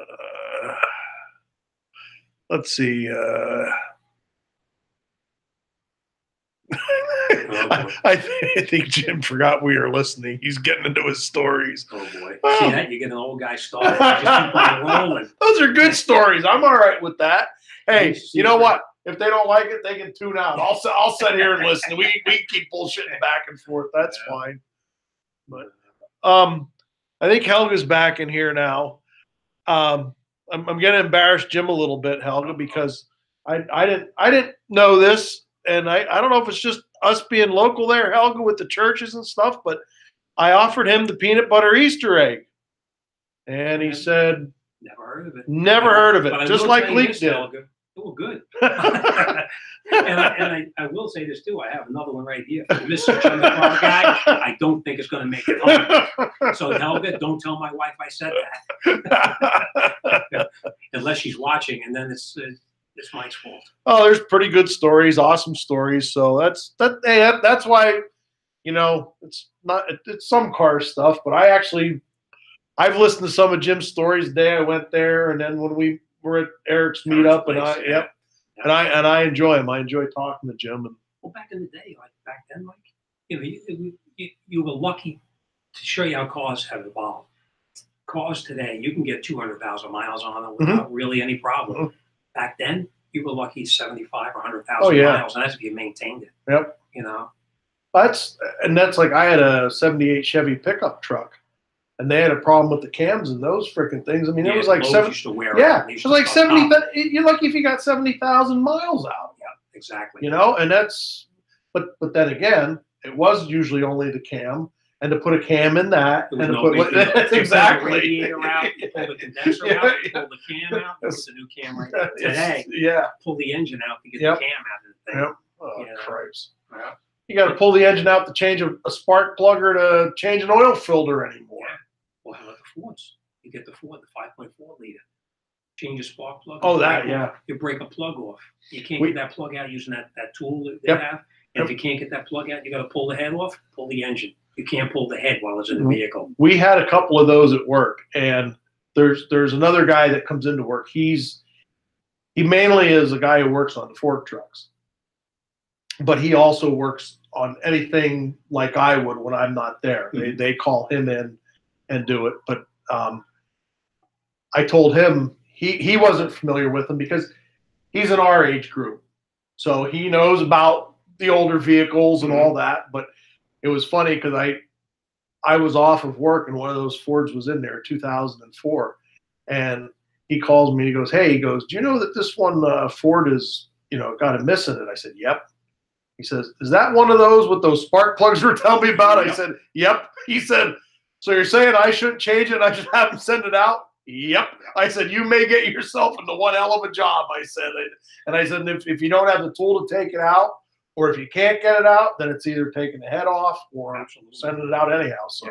out. Let's see. I think Jim forgot we were listening. He's getting into his stories. Oh boy! See that? You get an old guy started. Just keep on rolling. Those are good stories. I'm all right with that. Hey, you know what? If they don't like it, they can tune out. I'll sit here and listen. We keep bullshitting back and forth. That's fine. But I think Helga's back in here now. I'm gonna embarrass Jim a little bit, Helga, because I didn't know this. And I don't know if it's just us being local there, Helga, with the churches and stuff, but I offered him the peanut butter Easter egg. And he said, never heard of it. Never heard of it. Just like Leek did. Helga. Oh, good. and I will say this too. I have another one right here. For Mr. Jim the Car Guy, I don't think it's going to make it home. So Helga, don't tell my wife I said that. Unless she's watching, and then it's Mike's fault. Oh, there's pretty good stories, awesome stories. So that's why, it's some car stuff, but I've listened to some of Jim's stories the day I went there, and then when we were at Eric's meetup, and I enjoy him. I enjoy talking to Jim. Well, back in the day, like back then, Mike, you were lucky to show you how cars have evolved. Cars today, you can get 200,000 miles on them without really any problem. Back then, you were lucky 75 or 100,000 miles, and that's if you maintained it. Yep. That's like I had a '78 Chevy pickup truck, and they had a problem with the cams and those freaking things. I mean, it was like it was like 70. You're lucky if you got 70,000 miles out. Yeah, exactly. And that's, but then again, it was usually only the cam. And to put a cam in that, and to put exactly. Pull the radiator out, you pull the condenser out, you pull the cam out. It's a new cam right now. Today, pull the engine out to get the cam out of the thing. Yep. Oh, Christ. Yeah. You got to pull the engine out to change a spark plug or to change an oil filter anymore. Yeah. Well, how about the Fords? You get the Ford, the 5.4 liter. Change a spark plug. Oh, that, yeah. You break a plug off. You can't get that plug out using that tool that they have. And if you can't get that plug out, you got to pull the head off, pull the engine. You can't pull the head while it's in the vehicle. We had a couple of those at work, and there's another guy that comes into work. He mainly is a guy who works on the Ford trucks, but he also works on anything like I would when I'm not there. They call him in and do it. But I told him he wasn't familiar with them because he's in our age group, so he knows about the older vehicles and all that, but it was funny because I was off of work and one of those Fords was in there, 2004, and he calls me and he goes, "Hey," he goes, "Do you know that this one Ford is got a miss in it?" I said, "Yep." He says, "Is that one of those with those spark plugs you were telling me about?" I said, "Yep." He said, "So you're saying I shouldn't change it? I should have them send it out?" Yep. I said, "You may get yourself into one hell of a job." I said, and I said, if you don't have the tool to take it out, or if you can't get it out, then it's either taking the head off or sending it out anyhow. So,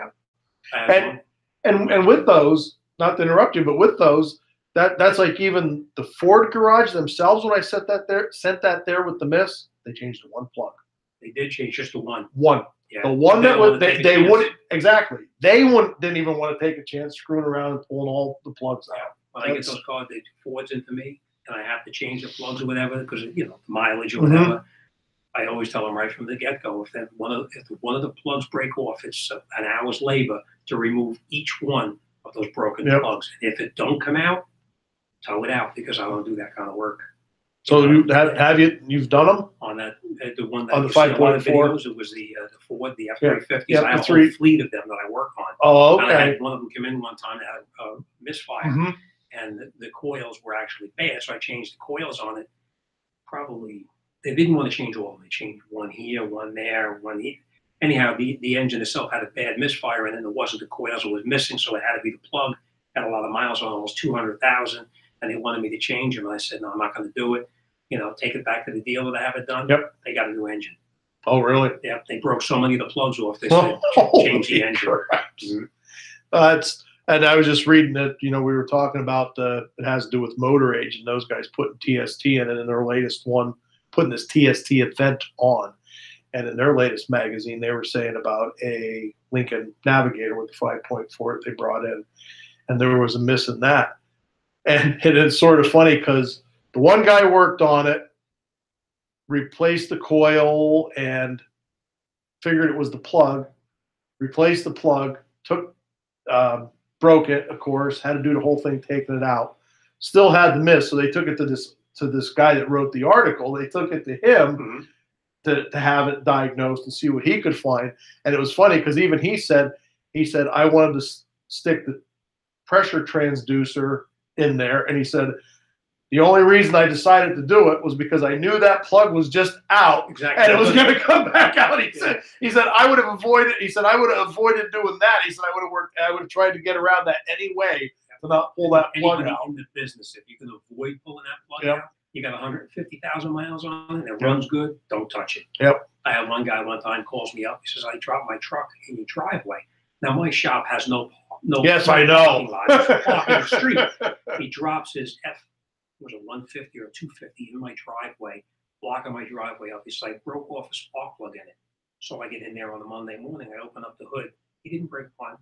and with those, not to interrupt you, but with those, that's like even the Ford garage themselves. When I sent that there with the miss, they changed to one plug. They did change just to one. One. Yeah. The one that was they wouldn't exactly. They didn't even want to take a chance screwing around and pulling all the plugs out. When I get those cars, they do Fords into me, and I have to change the plugs or whatever because the mileage or whatever. I always tell them right from the get-go, if one of the plugs break off, it's an hour's labor to remove each one of those broken plugs. And if it don't come out, tow it out, because I don't do that kind of work. So you've done them on that the one that on the you see a lot of 5.4? videos? It was the Ford, the F-350s. Yeah, I have a whole fleet of them that I work on. Oh, okay. And I had one of them come in one time that had a misfire, and the coils were actually bad, so I changed the coils on it. Probably they didn't want to change all of them. They changed one here, one there, one here. Anyhow, the engine itself had a bad misfire, and then there wasn't the coils; it was missing, so it had to be the plug. Had a lot of miles on, almost 200,000, and they wanted me to change them. And I said, no, I'm not going to do it. Take it back to the dealer to have it done. Yep. They got a new engine. Oh, really? Yeah. They broke so many of the plugs off. They said, change the engine. And I was just reading that, we were talking about it has to do with motor age, and those guys putting TST in it in their latest one, putting this TST event on. And in their latest magazine, they were saying about a Lincoln Navigator with the 5.4 that they brought in, and there was a miss in that. And it's sort of funny because the one guy worked on it, replaced the coil, and figured it was the plug, replaced the plug, broke it, of course, had to do the whole thing taking it out, still had the miss. So they took it to this guy that wrote the article. They took it to him to have it diagnosed and see what he could find. And it was funny because even he said I wanted to stick the pressure transducer in there, and he said the only reason I decided to do it was because I knew that plug was just out, and it was going to come back out. He said I would have avoided. He said I would have avoided doing that. He said I would have tried to get around that anyway to not pull that plug out. In the business, if you can avoid pulling that plug out, you got 150,000 miles on it, and it runs good, don't touch it. Yep. I had one guy one time calls me up. He says, I dropped my truck in your driveway. Now, my shop has no yes, I know. parking lot. It's parking the street. He drops his was a 150 or a 250 in my driveway, blocking my driveway up. He said, I broke off a spark plug in it. So I get in there on a Monday morning. I open up the hood. He didn't break one.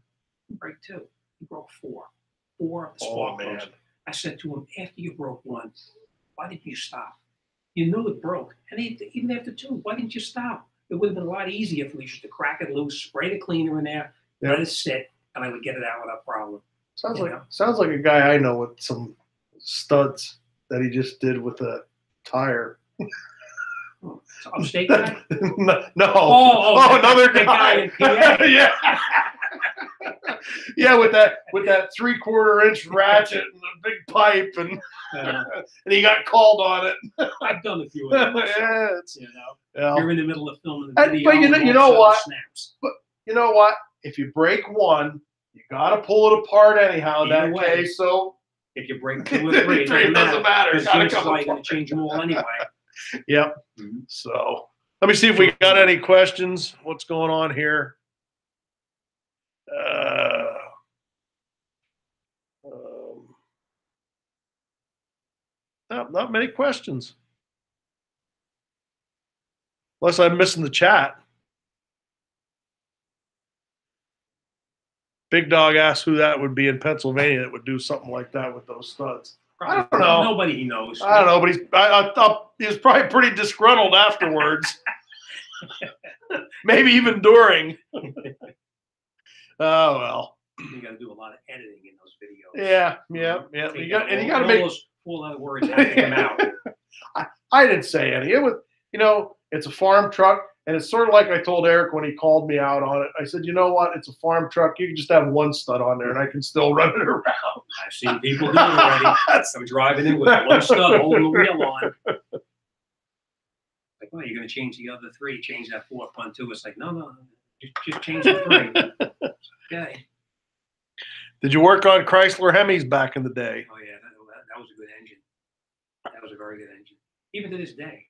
He broke two. He broke four. Four of the spark plugs. I said to him, after you broke one, why didn't you stop? You knew it broke. And even after two, why didn't you stop? It would have been a lot easier for me just to crack it loose, spray the cleaner in there, let it sit, and I would get it out without problem. Sounds like a guy I know with some studs that he just did with a tire. Upstate guy? No. Oh, another guy in PA. Yeah. Yeah, with that 3/4 inch ratchet and a big pipe, and he got called on it. I've done a few of them. Yeah, you're in the middle of filming the video. But you know what? Snaps. But you know what? If you break one, you got to pull it apart anyhow. That case, so if you break two or three, it doesn't matter. It's going to change them all anyway. Yep. So let me see if we got any questions. What's going on here? Not many questions. Unless I'm missing the chat. Big Dog asked who that would be in Pennsylvania that would do something like that with those studs. Probably I don't know. Nobody he knows. I don't know, but I thought he was probably pretty disgruntled afterwards. Maybe even during. Oh, well. You got to do a lot of editing in those videos. Yeah. You got to make those 4 letter words have to come out. I didn't say any. It was, it's a farm truck, and it's sort of like I told Eric when he called me out on it. I said, you know what? It's a farm truck. You can just have one stud on there, and I can still run it around. I've seen people do it already. I'm driving in with one stud holding the wheel on. Like, well, you're going to change the other 3, change that 4th one too. It's like, no, just change the 3. Okay. Did you work on Chrysler Hemis back in the day? Oh, yeah. That was a good engine. That was a very good engine. Even to this day.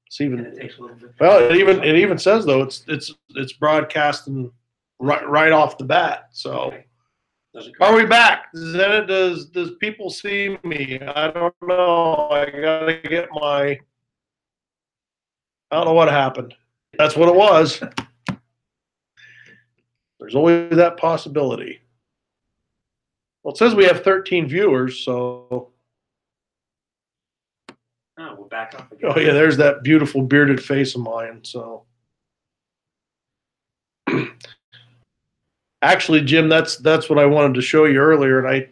It's even, And it takes a little bit. well, it even says though it's broadcasting right off the bat. So are we back? Does people see me? I don't know. I gotta get my. I don't know what happened. That's what it was. There's always that possibility. Well, it says we have 13 viewers, so. Oh, we're back up again. Oh yeah, there's that beautiful bearded face of mine. So. Actually, Jim, that's what I wanted to show you earlier, and I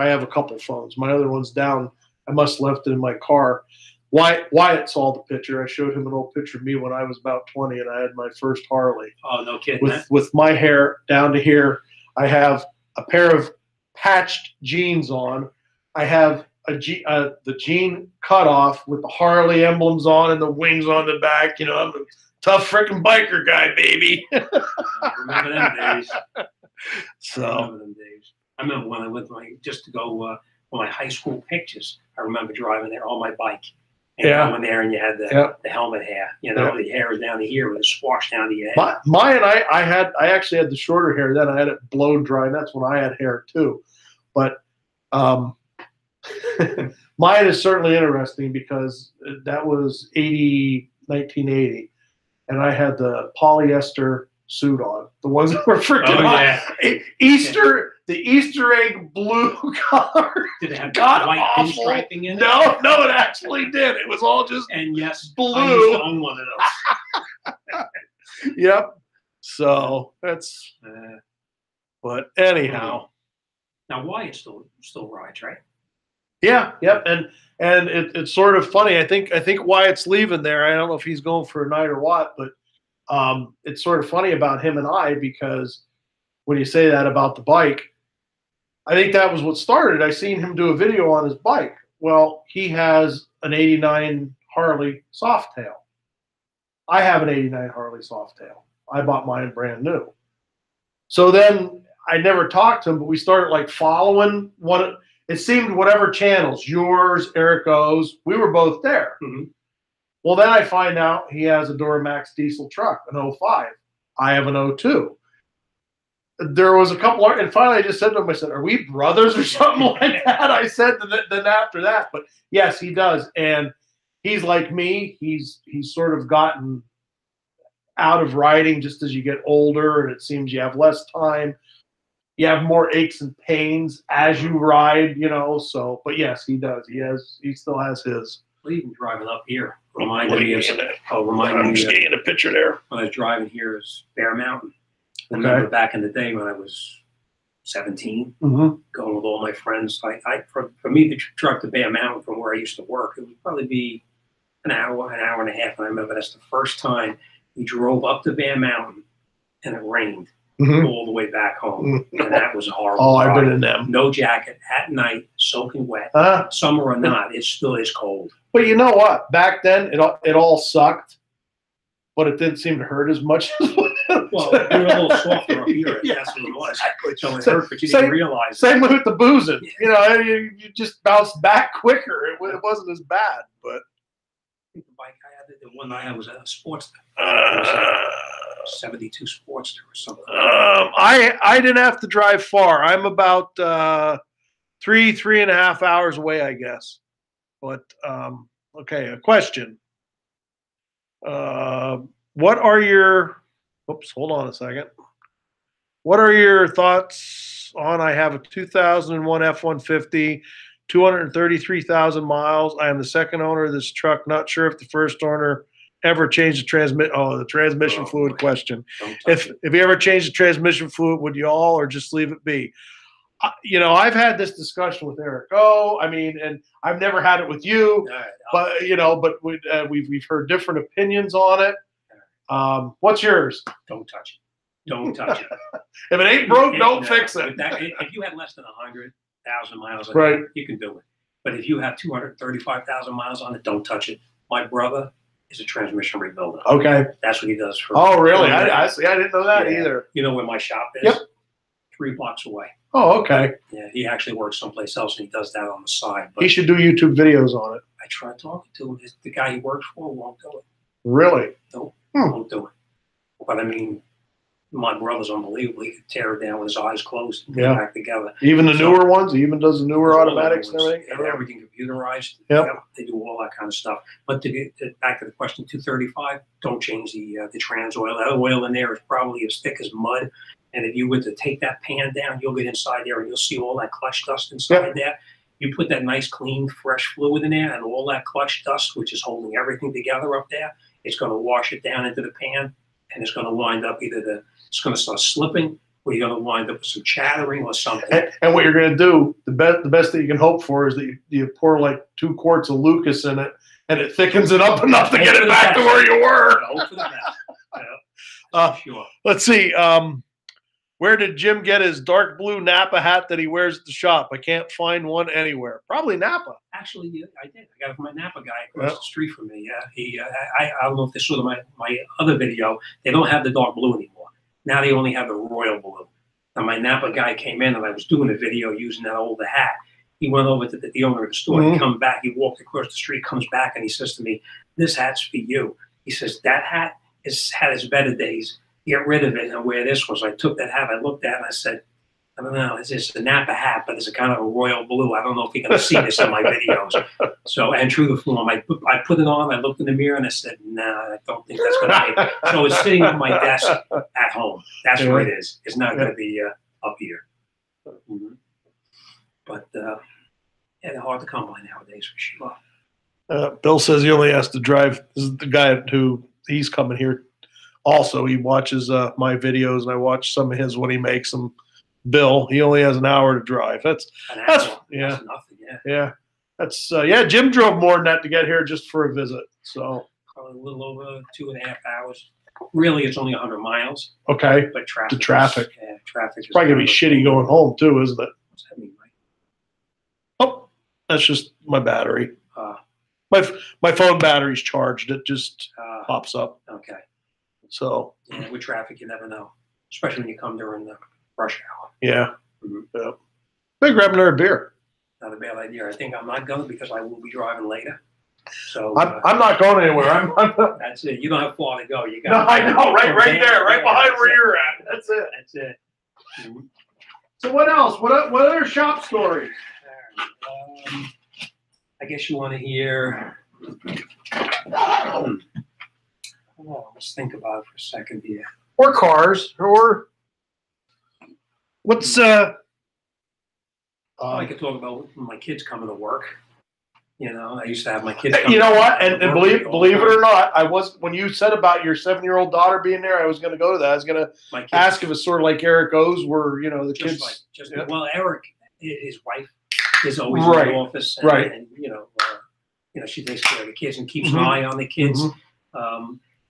have a couple phones. My other one's down. I must have left it in my car. Wyatt saw the picture. I showed him an old picture of me when I was about 20, and I had my first Harley. Oh, no kidding. With my hair down to here. I have a pair of patched jeans on. I have the jean cutoff with the Harley emblems on and the wings on the back. You know, I'm a tough freaking biker guy, baby. I remember them days. So. I remember them days. I remember when I went just to go for my high school pictures. I remember driving there on my bike. And going there, and you had the helmet hair. You know, the hair was down to here with a swash down to your head. Mine, I actually had the shorter hair. Then I had it blow dry, and that's when I had hair too. But mine is certainly interesting because that was 1980, and I had the polyester suit on, the ones that were freaking the Easter egg blue color. Did it have God white awful. pinstriping in it? No, it actually did. It was all just blue. I used to own one of those. Yep. So that's. But anyhow. Now Wyatt still rides, right? Yeah. Yep. And it's sort of funny. I think Wyatt's leaving there. I don't know if he's going for a night or what, but it's sort of funny about him and I, because when you say that about the bike, I think that was what started. I seen him do a video on his bike. Well, he has an 89 Harley Softail. I have an 89 Harley Softail. I bought mine brand new. So then I never talked to him, but we started like following one. It seemed whatever channels, yours, Eric O's, we were both there. Mm-hmm. Well, then I find out he has a Duramax diesel truck, an 05. I have an 02. There was a couple, and finally I just said to him, I said, "Are we brothers or something like that?" I said then after that, but yes, he does. And he's like me. He's sort of gotten out of riding just as you get older, and it seems you have less time. You have more aches and pains as you ride, you know. So, but yes, he does. He still has his. Well, even driving up here reminded me of. I'm just getting a picture there. When I was driving here is Bear Mountain. I remember back in the day when I was 17, going with all my friends. For me to truck to Bear Mountain from where I used to work, it would probably be an hour and a half. And I remember that's the first time we drove up to Bear Mountain, and it rained all the way back home, and that was a horrible. Oh, I've been in them. No jacket at night, soaking wet. Summer or not, it still is cold. But you know what? Back then, it all sucked, but it didn't seem to hurt as much as. Well, you're a little softer up here. That's what it was. Exactly. So it hurt, but you didn't realize. Same with the boozing. You know, you just bounced back quicker. It wasn't as bad, but. I think the bike I had, the one I had was a Sportster. It was a 72 Sportster or something. I didn't have to drive far. I'm about 3.5 hours away, I guess. But okay, a question. What are your? Oops, hold on a second. What are your thoughts on? I have a 2001 F-150, 233,000 miles. I am the second owner of this truck. Not sure if the first owner ever changed the transmission fluid question. If you ever changed the transmission fluid, would you all or just leave it be? You know, I've had this discussion with Eric. I mean, and I've never had it with you, but you know, but we've heard different opinions on it. What's yours? Don't touch it. Don't touch it. If it ain't broke, don't fix it. If you have less than 100,000 miles, right, you can do it. But if you have 235,000 miles on it, don't touch it. My brother is a transmission rebuilder. Okay, that's what he does for. Oh, really? I see. I didn't know that either. You know where my shop is? Yep. 3 blocks away. Oh, okay. Yeah, he actually works someplace else, and he does that on the side. But he should do YouTube videos on it. I tried talking to him. The guy he works for won't do it. Really? Nope, don't do it. But I mean, my brother's unbelievable. He could tear it down with his eyes closed and put it back together. Even the newer ones? He even does the newer automatics and everything? And everything computerized. Yep. They do all that kind of stuff. But to get back to the question, 235, don't change the trans oil. That oil in there is probably as thick as mud. And if you were to take that pan down, you'll get inside there and you'll see all that clutch dust inside there. You put that nice, clean, fresh fluid in there and all that clutch dust, which is holding everything together up there, it's going to wash it down into the pan, and it's going to wind up it's going to start slipping, or you're going to wind up with some chattering or something. And what you're going to do, the best that you can hope for is that you pour like 2 quarts of Lucas in it, and it thickens it up enough to get it back to where you were. Hope for the best. Sure. Let's see. Where did Jim get his dark blue Napa hat that he wears at the shop? I can't find one anywhere. Probably Napa. Actually, I did. I got it from my Napa guy across the street from me. I don't know if this was my other video. They don't have the dark blue anymore. Now they only have the royal blue. And my Napa guy came in, and I was doing a video using that older hat. He went over to the owner of the store. He come back. He walked across the street, comes back, and he says to me, "This hat's for you." He says, "That hat has had its better days. Get rid of it and wear this one." So I took that hat, I looked at it, and I said, "I don't know, it's a Napa hat, but it's a kind of a royal blue. I don't know if you're going to see this in my videos." So, and true to form, I put it on, I looked in the mirror, and I said, "Nah, I don't think that's going to make it." So it's sitting on my desk at home. That's where it is. It's not going to be up here. But, they're hard to come by nowadays, for sure. Bill says he only has to drive. This is the guy who he's coming here. Also, he watches my videos, and I watch some of his when he makes them. Bill, he only has an hour to drive. That's nothing. Yeah. That's Jim drove more than that to get here just for a visit. So probably a little over 2.5 hours. Really, it's only 100 miles. Okay. But traffic. The traffic. Traffic. It's probably gonna be shitty going home too, isn't it? What's that mean, Mike? Oh, that's just my battery. My phone battery's charged. It just pops up. Okay. So with traffic, you never know, especially when you come during the rush hour. Yeah. Yeah. Maybe grab another beer. Not a bad idea. I think I'm not going because I will be driving later. So I'm not going anywhere. I'm that's it. You don't have far to go. You got. No, I know. Right there, right behind where you're at. That's it. That's it. So what else? What other shop stories? I guess you want to hear. Let's think about it for a second here. Or cars, or what's I could talk about my kids coming to work. You know, I used to have my kids. You know what? And believe it or not, I was when you said about your 7-year-old daughter being there, I was going to go to that. I was going to ask if it's sort of like Eric O's, where the kids. Well, Eric, his wife, is always in the office, and she takes care of the kids and keeps an eye on the kids.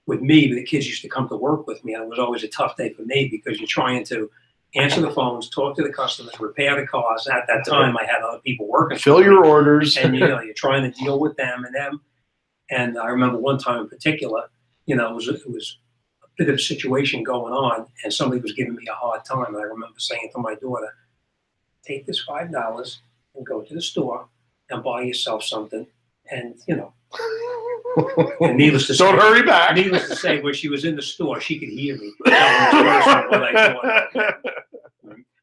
With me, the kids used to come to work with me, and it was always a tough day for me because you're trying to answer the phones, talk to the customers, repair the cars. At that time, I had other people working. Fill your orders. And, you're trying to deal with them. And I remember one time in particular, it was a bit of a situation going on, and somebody was giving me a hard time. And I remember saying to my daughter, "Take this $5 and go to the store and buy yourself something." And, and needless to say, don't hurry back. Needless to say, when she was in the store, she could hear me.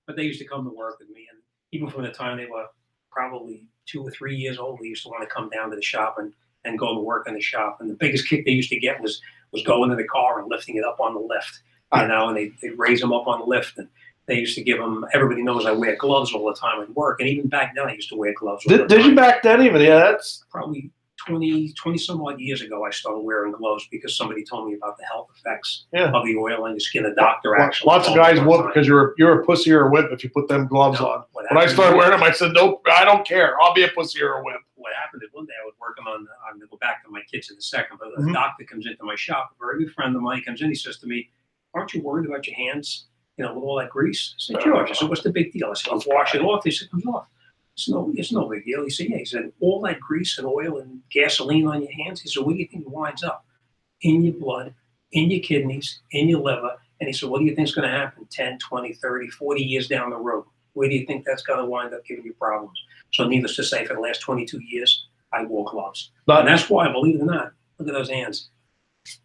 But they used to come to work with me, and even from the time they were probably 2 or 3 years old, they used to want to come down to the shop and go to work in the shop. And the biggest kick they used to get was going to the car and lifting it up on the lift, and they'd raise them up on the lift. And they used to give them. Everybody knows I wear gloves all the time at work, and even back then I used to wear gloves. Did you back then even? Yeah, that's probably 20 some odd years ago. I started wearing gloves because somebody told me about the health effects of the oil on your skin. A doctor actually. Lots of guys whoop because you're a pussy or a wimp if you put them gloves on. When I started wearing them, I said, "Nope, I don't care. I'll be a pussy or a wimp." What happened is one day I was working on. I'm going to go back to my kids in a second, but a doctor comes into my shop. A very good friend of mine comes in. He says to me, "Aren't you worried about your hands? With all that grease?" I said, "George," I said, "What's the big deal?" I said, "I'll wash it off." He said, "Comes off." It's no big deal. He said, "Yeah." He said, "All that grease and oil and gasoline on your hands." He said, "Where do you think it winds up? In your blood, in your kidneys, in your liver." And he said, "What do you think is going to happen 10, 20, 30, 40 years down the road? Where do you think that's going to wind up giving you problems?" So needless to say, for the last 22 years, I wore gloves. And that's why, believe it or not, look at those hands.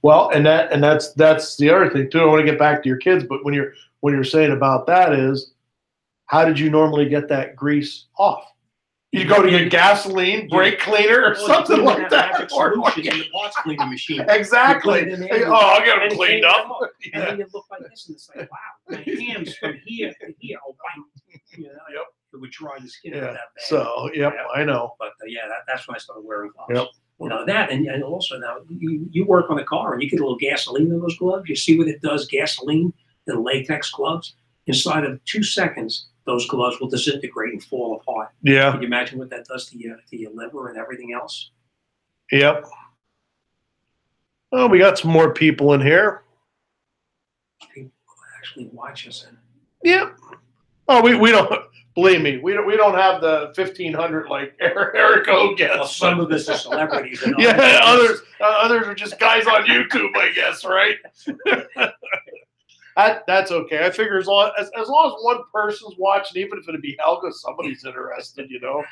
Well, and that's the other thing too. I want to get back to your kids, but when you're saying about that is, how did you normally get that grease off? You go to get gasoline, brake cleaner, or something like that. Solution in the parts cleaner machine. Exactly. I'll get them cleaned up. And then you look like this, and it's like, wow, my hands from here to here are white. You know, yep. It would dry the skin out that bad. So, yep, I know. But yeah, that's when I started wearing gloves. Yep. You know, that, and also now you work on a car and you get a little gasoline in those gloves. You see what it does, gasoline in latex gloves? Inside of 2 seconds, those gloves will disintegrate and fall apart. Yeah. Can you imagine what that does to your liver and everything else? Yep. Oh, we got some more people in here. People actually watch us. Yep. Oh, we don't, believe me, we don't have the 1,500 like Eric O gets. Well, some of us are celebrities. And yeah, others are just guys on YouTube, I guess, right? That's okay. I figure as long as one person's watching, even if it'd be Helga, somebody's interested, you know.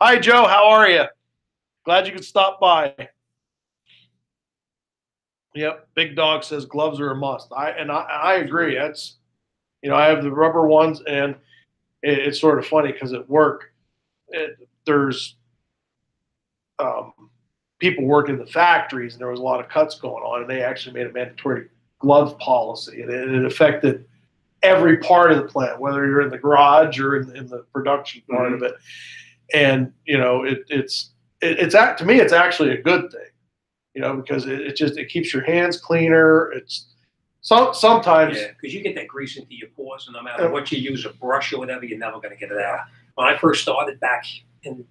Hi, Joe. How are you? Glad you could stop by. Yep. Big Dog says gloves are a must. I agree. That's, you know, I have the rubber ones, and it's sort of funny because at work, there's people working in the factories, and there was a lot of cuts going on, and they actually made a mandatory glove policy, and it affected every part of the plant, whether you're in the garage or in the production part of it. And you know, it's to me, it's actually a good thing, you know, because it keeps your hands cleaner. It's sometimes because you get that grease into your pores, and no matter what you use, a brush or whatever, you're never going to get it out. When I first started back in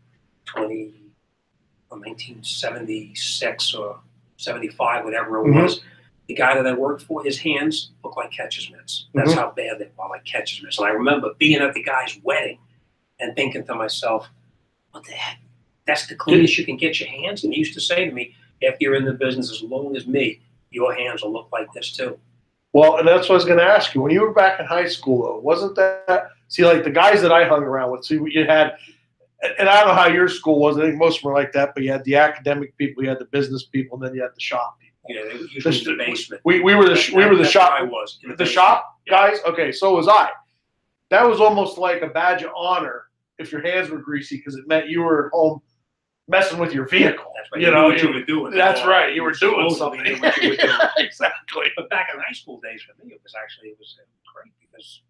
1976 or 75, whatever it was. The guy that I worked for, his hands looked like catcher's mitts. That's how bad they were, like catcher's mitts. And I remember being at the guy's wedding and thinking to myself, what the heck? That's the cleanest you can get your hands? And he used to say to me, if you're in the business as long as me, your hands will look like this too. Well, and that's what I was going to ask you. When you were back in high school, though, wasn't that, see, like the guys that I hung around with, see, you had, and I don't know how your school was, I think most of them were like that, but you had the academic people, you had the business people, and then you had the shop people. Yeah, they were usually in the basement. We were the shop. I was the shop guys. Okay, so was I. That was almost like a badge of honor if your hands were greasy, because it meant you were at home messing with your vehicle. That's right. You know what you were doing. That's right. You were doing something. What you were doing. Exactly. But back in high school days for me, it was great because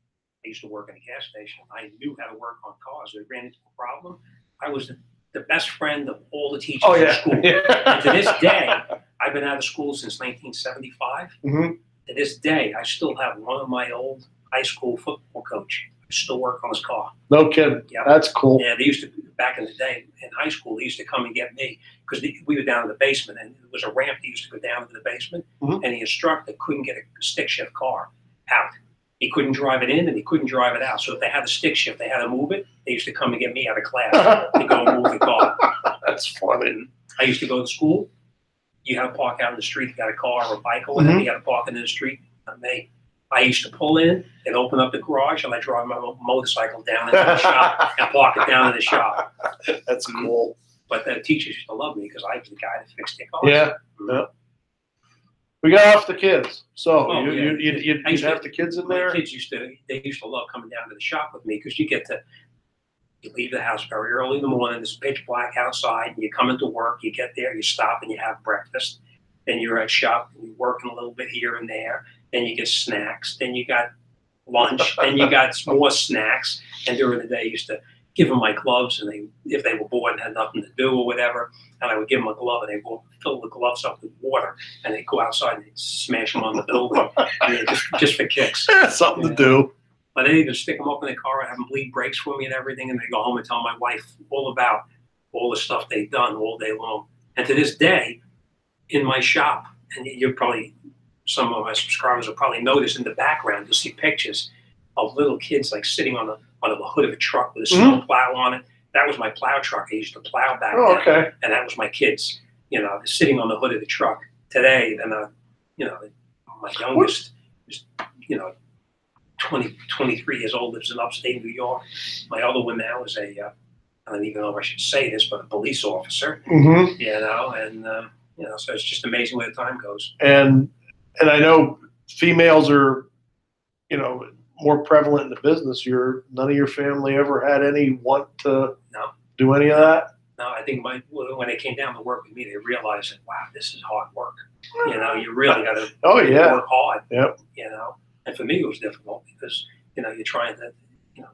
I used to work in a gas station. I knew how to work on cars. We ran into a problem. I was the best friend of all the teachers in school. And to this day, I've been out of school since 1975. To this day, I still have one of my old high school football coach. I still work on his car. No kidding. Yeah, that's cool. Yeah, they used to, back in the day, in high school, they used to come and get me because we were down in the basement, and there was a ramp that used to go down into the basement, and the instructor couldn't get a stick shift car out. He couldn't drive it in, and he couldn't drive it out. So if they had a stick shift, they had to move it. They used to come and get me out of class to go move the car. That's funny. I used to go to school. You had to park out in the street. You got a car or a bike or whatever. You had to park in the street. Not me. I used to pull in and open up the garage, and I drive my motorcycle down into the shop and park it down in the shop. That's cool. But the teachers used to love me because I was the guy that fixed their cars. Yeah. We got off the kids. So you'd have the kids in there? The kids used to love coming down to the shop with me because you leave the house very early in the morning. It's pitch black outside, and you come into work. You get there, you stop, and you have breakfast. Then you're at shop, and you're working a little bit here and there. Then you get snacks. Then you got lunch. Then you got more snacks. And during the day, I used to give them my gloves, and if they were bored and had nothing to do or whatever, and I would give them a glove, and they would fill the gloves up with water, and they'd go outside and they'd smash them on the building, just for kicks. Something to do. But they even stick them up in the car and have them bleed brakes for me and everything, and they go home and tell my wife all about all the stuff they've done all day long. And to this day, in my shop, and some of my subscribers will probably notice in the background, you'll see pictures of little kids like sitting on the hood of a truck with a snow plow on it. That was my plow truck. I used to plow back then. Okay. And that was my kids, sitting on the hood of the truck. Today, then, my youngest is, 23 years old, lives in upstate New York. My other one now is I don't even know if I should say this, but a police officer, and You know, so it's just amazing where the time goes. And I know females are, you know, more prevalent in the business. None of your family ever had any want to do any of that? No, I think when they came down to work with me, they realized that, wow, this is hard work. You know, you really got to work hard. Yep. You know, and for me, it was difficult because, you know, you're trying to, you know,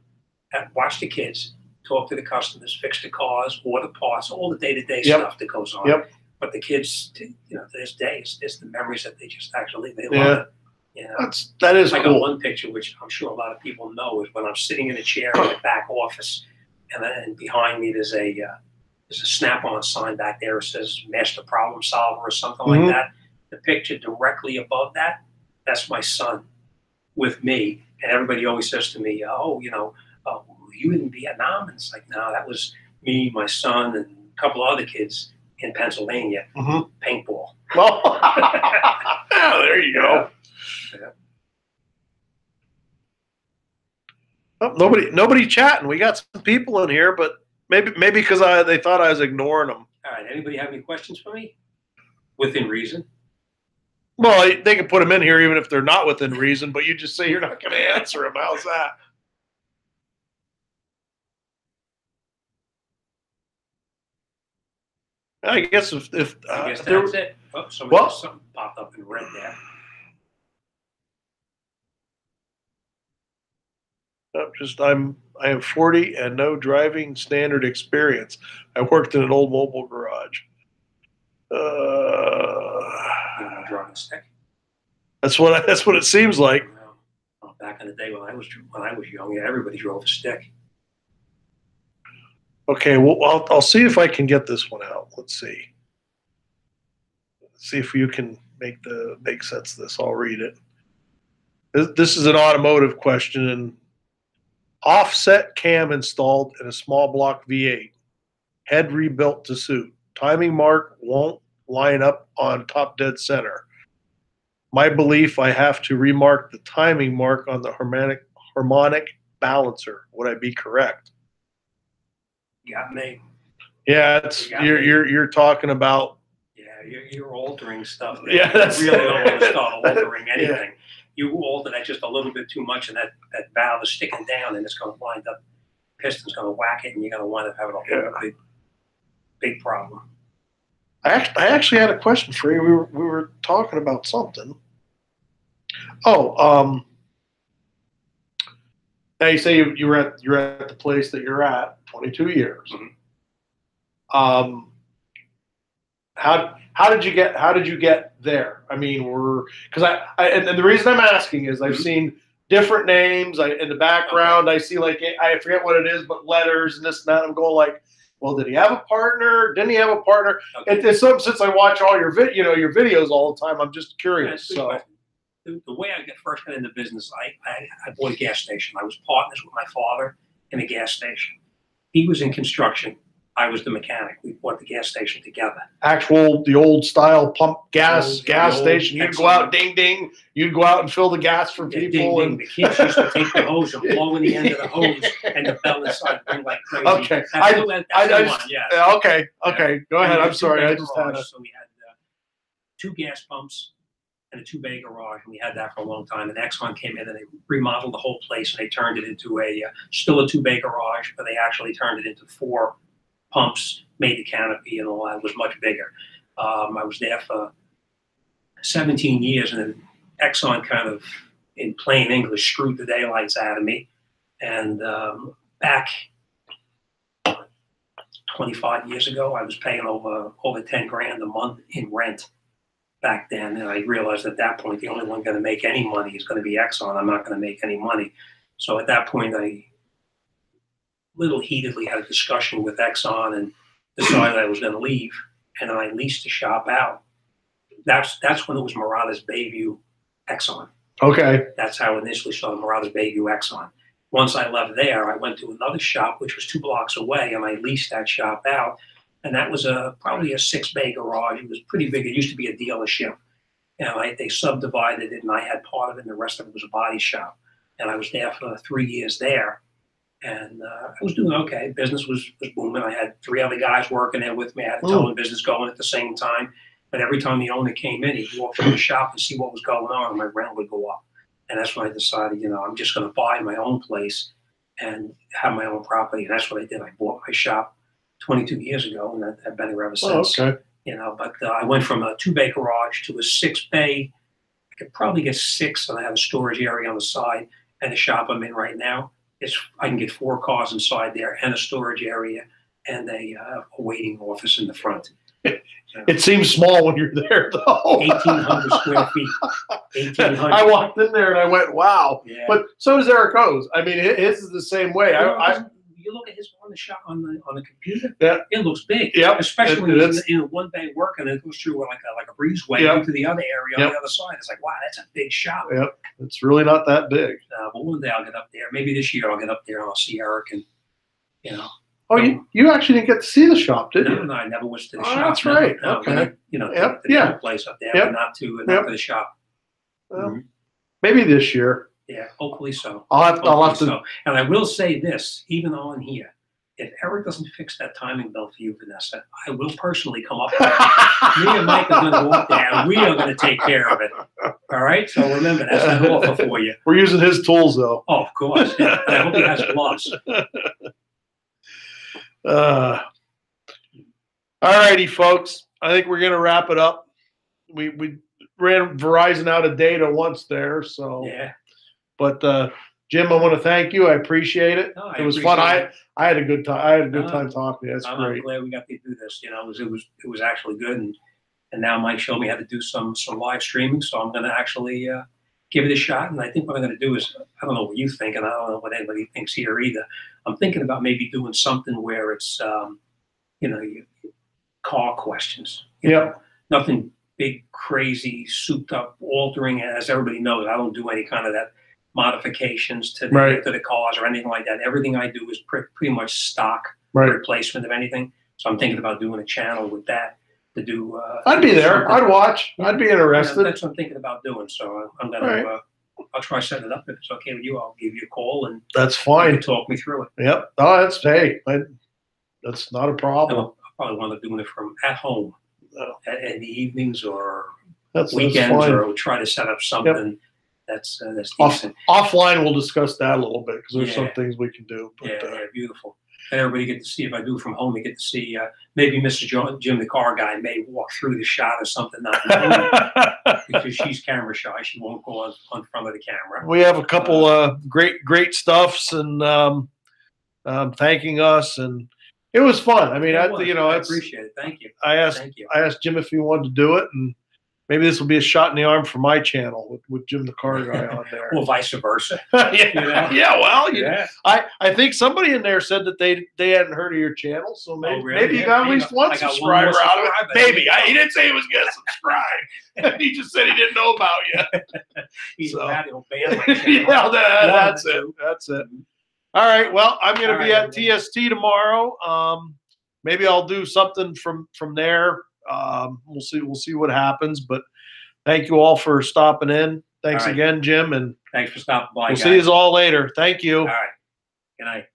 watch the kids, talk to the customers, fix the cars, order parts, all the day-to-day stuff that goes on. Yep. But the kids, you know, to this day, it's the memories that they just actually, they love it. You know? That is I cool. got one picture, which I'm sure a lot of people know, is when I'm sitting in a chair in the back office, and behind me there's a snap-on sign back there. It says Master Problem Solver or something like that. The picture directly above that, that's my son with me. And everybody always says to me, oh, you know, were you in Vietnam? And it's like, no, that was me, my son, and a couple of other kids in Pennsylvania, paintball. Well, there you go. Yeah. Oh, nobody chatting. We got some people in here, but maybe because they thought I was ignoring them. All right. Anybody have any questions for me? Within reason. Well, they can put them in here even if they're not within reason, but you just say you're not going to answer them. How's that? I guess if I guess that's it. Oh, something popped up in red there. I am 40 and no driving standard experience. I worked in an old mobile garage. You know, driving a stick. That's what it seems like. Well, back in the day when I was young, yeah, everybody drove a stick. Okay, well, I'll see if I can get this one out. Let's see. See if you can make sense of this. I'll read it. This is an automotive question. And offset cam installed in a small block V8. Head rebuilt to suit. Timing mark won't line up on top dead center. My belief, I have to remark the timing mark on the harmonic balancer. Would I be correct? You got me. Yeah, you're talking about. Yeah, you're altering stuff. Yeah, that's really don't want to start altering anything. Yeah. You alter that just a little bit too much, and that valve is sticking down, and it's going to wind up. Piston's going to whack it, and you're going to wind up having a big problem. I actually had a question for you. We were talking about something. Oh, now you say you're at the place that you're at 22 years. How did you get there? I mean, and the reason I'm asking is I've seen different names. In the background, I see I forget what it is, but letters and this and that. I'm going like, well, did he have a partner? Didn't he have a partner? Okay. It's something, since I watch all your videos all the time, I'm just curious. So the way I first got into business, I bought a gas station. I was partners with my father in a gas station. He was in construction. I was the mechanic. We bought the gas station together. The old style pump gas station. You'd go out, ding ding. You'd go out and fill the gas for people. Ding, ding. The kids used to take the hose and blow in the end of the hose, and the bell inside went like crazy. Okay. Okay. Go ahead. I'm sorry. So we had 2 gas pumps and a 2-bay garage, and we had that for a long time. And Exxon came in and they remodeled the whole place, and they turned it into still a 2-bay garage, but they actually turned it into 4 pumps, made the canopy, and all that. It was much bigger. I was there for 17 years, and then Exxon kind of, in plain English, screwed the daylights out of me. And back 25 years ago, I was paying over 10 grand a month in rent back then. And I realized at that point, the only one going to make any money is going to be Exxon. I'm not going to make any money. So at that point, I little heatedly had a discussion with Exxon and decided I was going to leave, and then I leased the shop out. That's when it was Murata's Bayview Exxon. Okay. That's how it initially started, Murata's Bayview Exxon. Once I left there, I went to another shop, which was 2 blocks away, and I leased that shop out. And that was probably a 6-bay garage. It was pretty big. It used to be a dealership. And they subdivided it, and I had part of it, and the rest of it was a body shop. And I was there for 3 years there. And I was doing okay. Business was booming. I had 3 other guys working there with me. I had a towing business going at the same time. But every time the owner came in, he'd walk through the shop and see what was going on, and my rent would go up. And that's when I decided, I'm just going to buy my own place and have my own property. And that's what I did. I bought my shop 22 years ago, and I've been there ever since. Oh, okay. But I went from a 2-bay garage to a 6-bay. I could probably get 6, and I have a storage area on the side. And the shop I'm in right now I can get 4 cars inside there, and a storage area, and a waiting office in the front. It seems small when you're there, though. 1,800 square feet. 1,800. I walked in there and I went, wow. Yeah. But so is Eric O's. I mean, his is the same way. You look at his on the shop on the computer. Yeah. It looks big. Yep. Especially when it's in a 1-bay work and it goes through like a breezeway into the other area on the other side. It's like, wow, that's a big shop. Yep. It's really not that big. But one day I'll get up there. Maybe this year I'll get up there and I'll see Eric and Oh, you actually didn't get to see the shop, did you? No, I never went to the Oh, shop. that's right. No, Okay. the place up there, but not to the shop. Well, maybe this year. Yeah, hopefully so. I'll have to. So. And I will say this, even on here, if Eric doesn't fix that timing belt for you, Vanessa, I will personally come up there. Me and Mike are going to go up there, and we are going to take care of it. All right? So remember, that's an offer for you. We're using his tools, though. Oh, of course. Yeah. And I hope he has gloves. All righty, folks. I think we're going to wrap it up. We ran Verizon out of data once there, so yeah. But Jim, I want to thank you. I appreciate it. No, it was fun. I had a good time. I had a good time talking to you. That's great. I'm glad we got to do this. It was actually good, and now Mike showed me how to do some live streaming. So I'm going to actually give it a shot. And I think what I'm going to do is, I don't know what you think, and I don't know what anybody thinks here either. I'm thinking about maybe doing something where it's car questions. Nothing big, crazy, souped up, altering. As everybody knows, I don't do any kind of that modifications to the cars or anything like that. Everything I do is pretty much stock replacement of anything. So I'm thinking about doing a channel with that to do. I'd be there. I'd watch. I'd be interested. That's what I'm thinking about doing. So I'm gonna. I'll try setting it up. If it's okay with you, I'll give you a call and that's fine. Talk me through it. Yep. Oh, that's not a problem. I'll probably want to do it from at home, in the evenings or that's weekends, or try to set up something that's decent. Offline, we'll discuss that a little bit because there's some things we can do. But, beautiful. And everybody get to see, if I do from home, they get to see maybe Mr. Jim the car guy may walk through the shot or something, because she's camera shy. She won't go on front of the camera. We have a couple great stuffs and thanking us, and it was fun. I mean, I appreciate it. Thank you. I asked Jim if he wanted to do it, and maybe this will be a shot in the arm for my channel with Jim the car guy on there. Well, vice versa. I think somebody in there said that they hadn't heard of your channel, so maybe you got at least one subscriber out of it. Maybe. He didn't say he was going to subscribe. He just said he didn't know about you. He's mad he'll ban my channel. That's it. That's it. All right. Well, I'm going to be at TST tomorrow. Maybe I'll do something from there. We'll see what happens, but thank you all for stopping in. Thanks again, Jim, and thanks for stopping by. We'll see you all later. Thank you. All right. Good night.